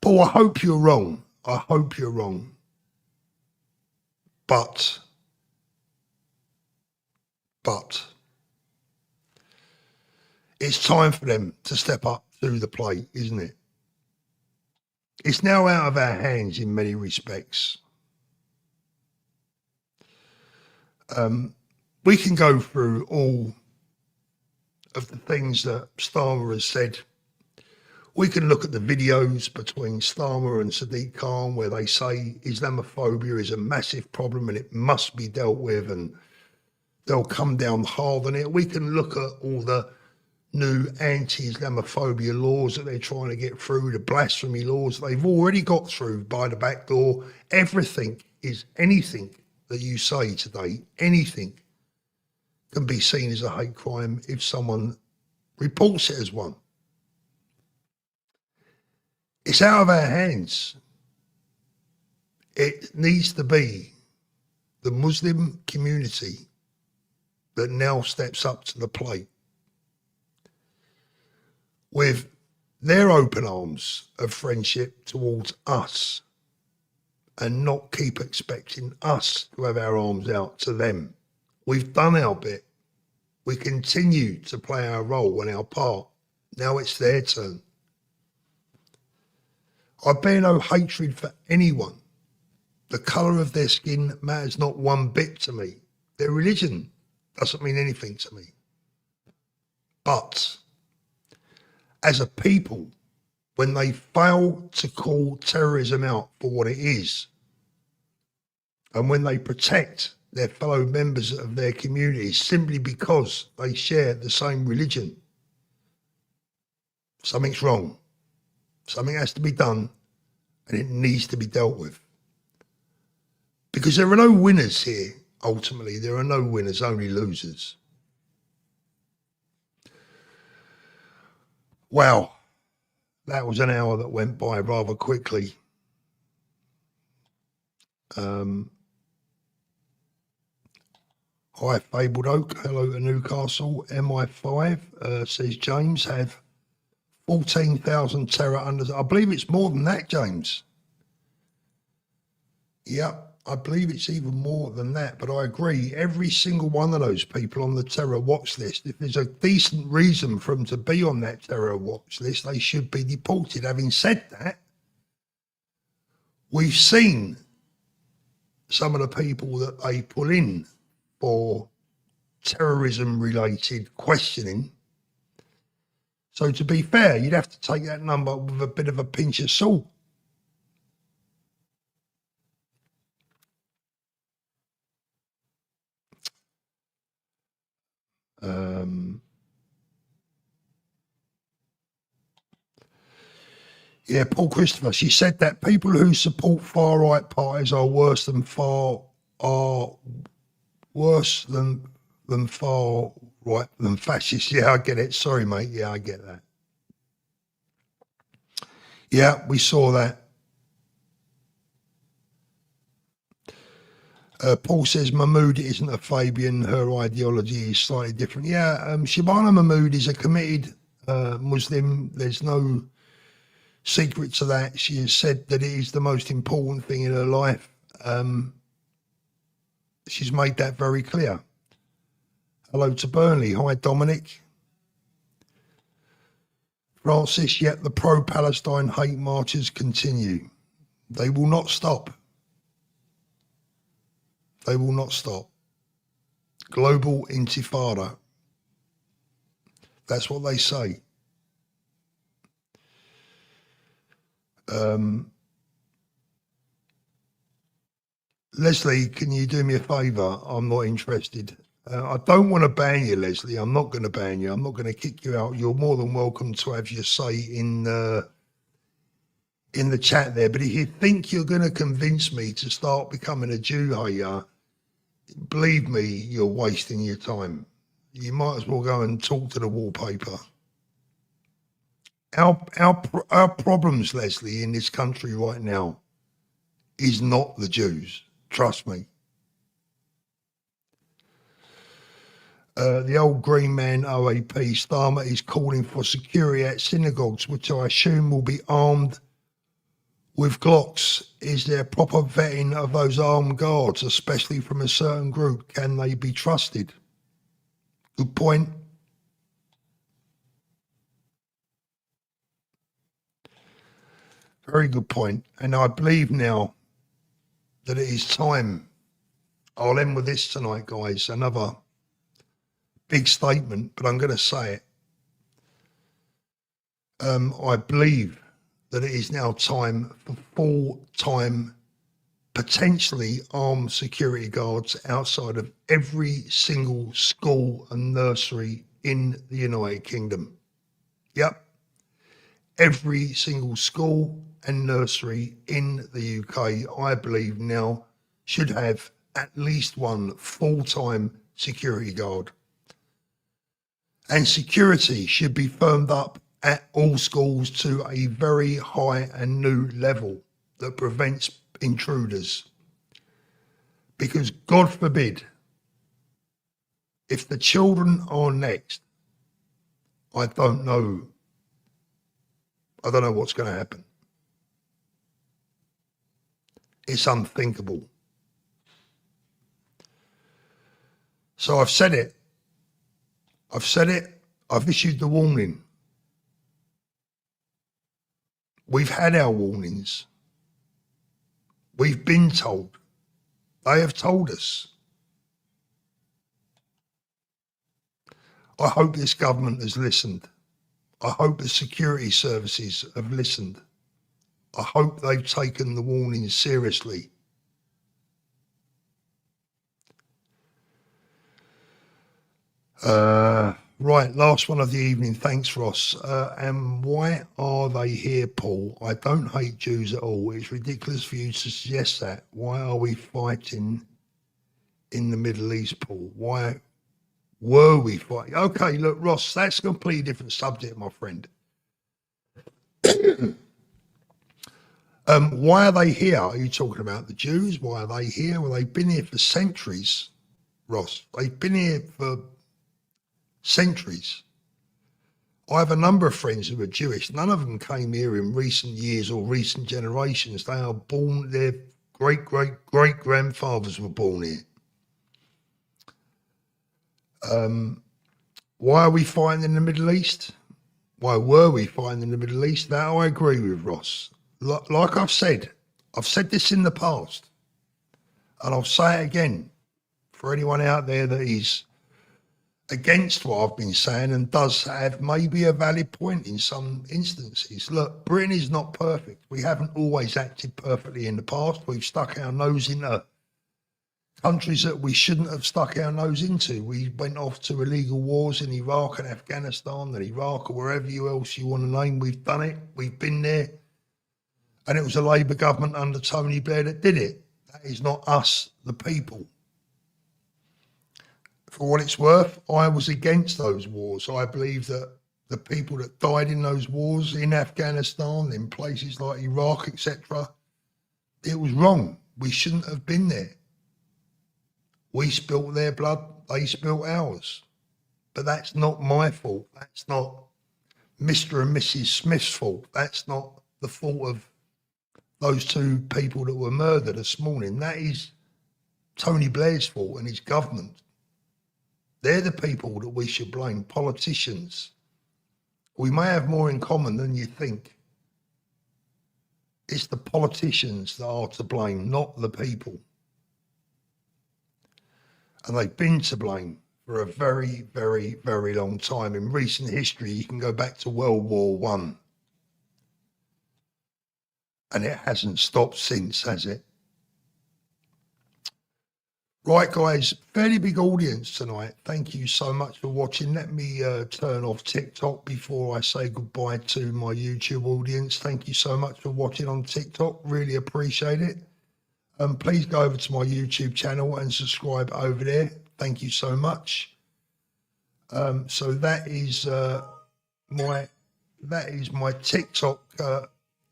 Paul, I hope you're wrong. I hope you're wrong. But it's time for them to step up to the plate, isn't it? It's now out of our hands in many respects. We can go through all of the things that Starmer has said. We can look at the videos between Starmer and Sadiq Khan where they say Islamophobia is a massive problem and it must be dealt with, and they'll come down hard on it. We can look at all the new anti-Islamophobia laws that they're trying to get through, the blasphemy laws they've already got through by the back door. Everything is, anything that you say today, anything can be seen as a hate crime if someone reports it as one. It's out of our hands. It needs to be the Muslim community that now steps up to the plate with their open arms of friendship towards us, and not keep expecting us to have our arms out to them. We've done our bit. We continue to play our role and our part. Now it's their turn. I bear no hatred for anyone. The colour of their skin matters not one bit to me. Their religion doesn't mean anything to me. But as a people, when they fail to call terrorism out for what it is, and when they protect their fellow members of their communities simply because they share the same religion, something's wrong. Something has to be done, and it needs to be dealt with. Because there are no winners here, ultimately. There are no winners, only losers. Wow, that was an hour that went by rather quickly. Hi, Fabled Oak. Hello to Newcastle. MI5, says James, have 14,000 terror under. I believe it's more than that, James. Yeah, I believe it's even more than that. But I agree, every single one of those people on the terror watch list, if there's a decent reason for them to be on that terror watch list, they should be deported. Having said that, we've seen some of the people that they pull in for terrorism-related questioning. So to be fair, you'd have to take that number with a bit of a pinch of salt. Yeah, Paul Christopher, she said that people who support far-right parties are worse than far right than fascists. Yeah, I get it. Sorry, mate. Yeah, I get that. Yeah, we saw that. Paul says Mahmood isn't a Fabian. Her ideology is slightly different. Yeah, Shabana Mahmood is a committed Muslim. There's no secret to that. She has said that it is the most important thing in her life. She's made that very clear. Hello to Burnley. Hi, Dominic. Francis, yet the pro-Palestine hate marches continue. They will not stop. They will not stop. Global intifada. That's what they say. Leslie, can you do me a favour? I'm not interested. I don't want to ban you, Leslie. I'm not going to ban you. I'm not going to kick you out. You're more than welcome to have your say in the chat there. But if you think you're going to convince me to start becoming a Jew hater, believe me, you're wasting your time. You might as well go and talk to the wallpaper. Our problems, Leslie, in this country right now is not the Jews. Trust me. The old green man OAP Starmer is calling for security at synagogues, which I assume will be armed with Glocks. Is there proper vetting of those armed guards, especially from a certain group? Can they be trusted? Good point. Very good point. And I believe now that it is time. I'll end with this tonight, guys. Another big statement, but I'm going to say it. I believe that it is now time for full-time, potentially armed security guards outside of every single school and nursery in the United Kingdom. Yep. Every single school and nursery in the UK, I believe now, should have at least one full-time security guard. And security should be firmed up at all schools to a very high and new level that prevents intruders. Because God forbid, if the children are next, I don't know what's going to happen. It's unthinkable. So I've said it. I've issued the warning. We've had our warnings. We've been told. They have told us. I hope this government has listened. I hope the security services have listened. I hope they've taken the warnings seriously. Right, last one of the evening. Thanks, Ross. And why are they here, Paul? I don't hate Jews at all. It's ridiculous for you to suggest that. Why are we fighting in the Middle East, Paul? Why were we fighting? Okay, look, Ross, that's a completely different subject, my friend. Why are they here? Are you talking about the Jews? Why are they here? Well, they've been here for centuries, Ross. They've been here for centuries. I have a number of friends who are Jewish. None of them came here in recent years or recent generations. They are born, their great-great-great-grandfathers were born here. Why are we fighting in the Middle East? Why were we fighting in the Middle East? That I agree with, Ross. Like I've said this in the past, and I'll say it again for anyone out there that is against what I've been saying and does have maybe a valid point in some instances. Look, Britain is not perfect. We haven't always acted perfectly in the past. We've stuck our nose into countries that we shouldn't have stuck our nose into. We went off to illegal wars in Iraq and Afghanistan and Iraq or wherever else you want to name. We've done it. We've been there. And it was a Labour government under Tony Blair that did it. That is not us, the people. For what it's worth, I was against those wars. I believe that the people that died in those wars in Afghanistan, in places like Iraq, etc., it was wrong. We shouldn't have been there. We spilt their blood, they spilt ours. But that's not my fault. That's not Mr. and Mrs. Smith's fault. That's not the fault of those two people that were murdered this morning. That is Tony Blair's fault and his government. They're the people that we should blame, politicians. We may have more in common than you think. It's the politicians that are to blame, not the people. And they've been to blame for a very, very, very long time. In recent history, you can go back to World War I. And it hasn't stopped since, has it? Right, guys, fairly big audience tonight. Thank you so much for watching. Let me turn off TikTok before I say goodbye to my YouTube audience. Thank you so much for watching on TikTok. Really appreciate it. Please go over to my YouTube channel and subscribe over there. Thank you so much. So that is my TikTok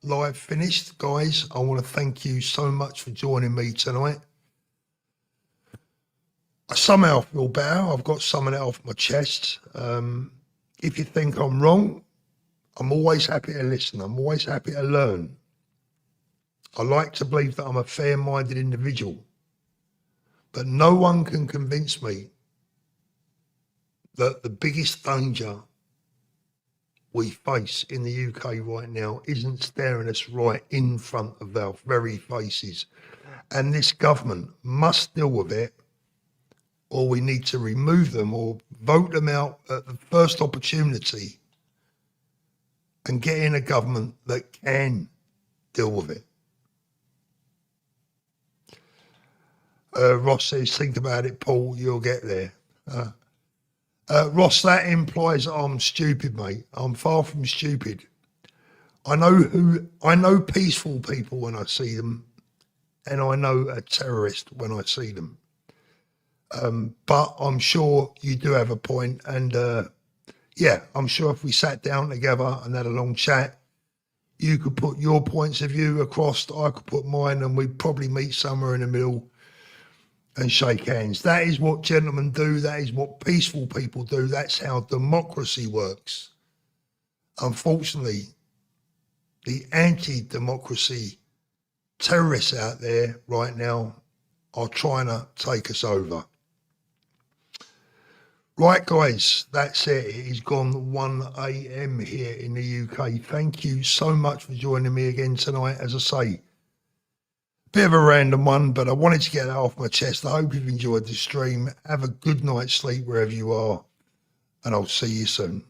live finished, guys. I want to thank you so much for joining me tonight. I somehow feel better. I've got some of that off my chest. If you think I'm wrong, I'm always happy to listen. I'm always happy to learn. I like to believe that I'm a fair-minded individual, but no one can convince me that the biggest danger we face in the UK right now isn't staring us right in front of our very faces. And this government must deal with it, or we need to remove them or vote them out at the first opportunity and get in a government that can deal with it. Ross says, think about it, Paul, you'll get there. Ross, that implies that I'm stupid, mate. I'm far from stupid. I know peaceful people when I see them, and I know a terrorist when I see them. But I'm sure you do have a point, and yeah, I'm sure if we sat down together and had a long chat, you could put your points of view across, I could put mine, and we'd probably meet somewhere in the middle and shake hands. That is what gentlemen do. That is what peaceful people do. That's how democracy works. Unfortunately, the anti-democracy terrorists out there right now are trying to take us over. Right, guys, that's it. It is gone 1 a.m. here in the UK. Thank you so much for joining me again tonight. As I say, bit of a random one, but I wanted to get that off my chest. I hope you've enjoyed the stream. Have a good night's sleep wherever you are, and I'll see you soon.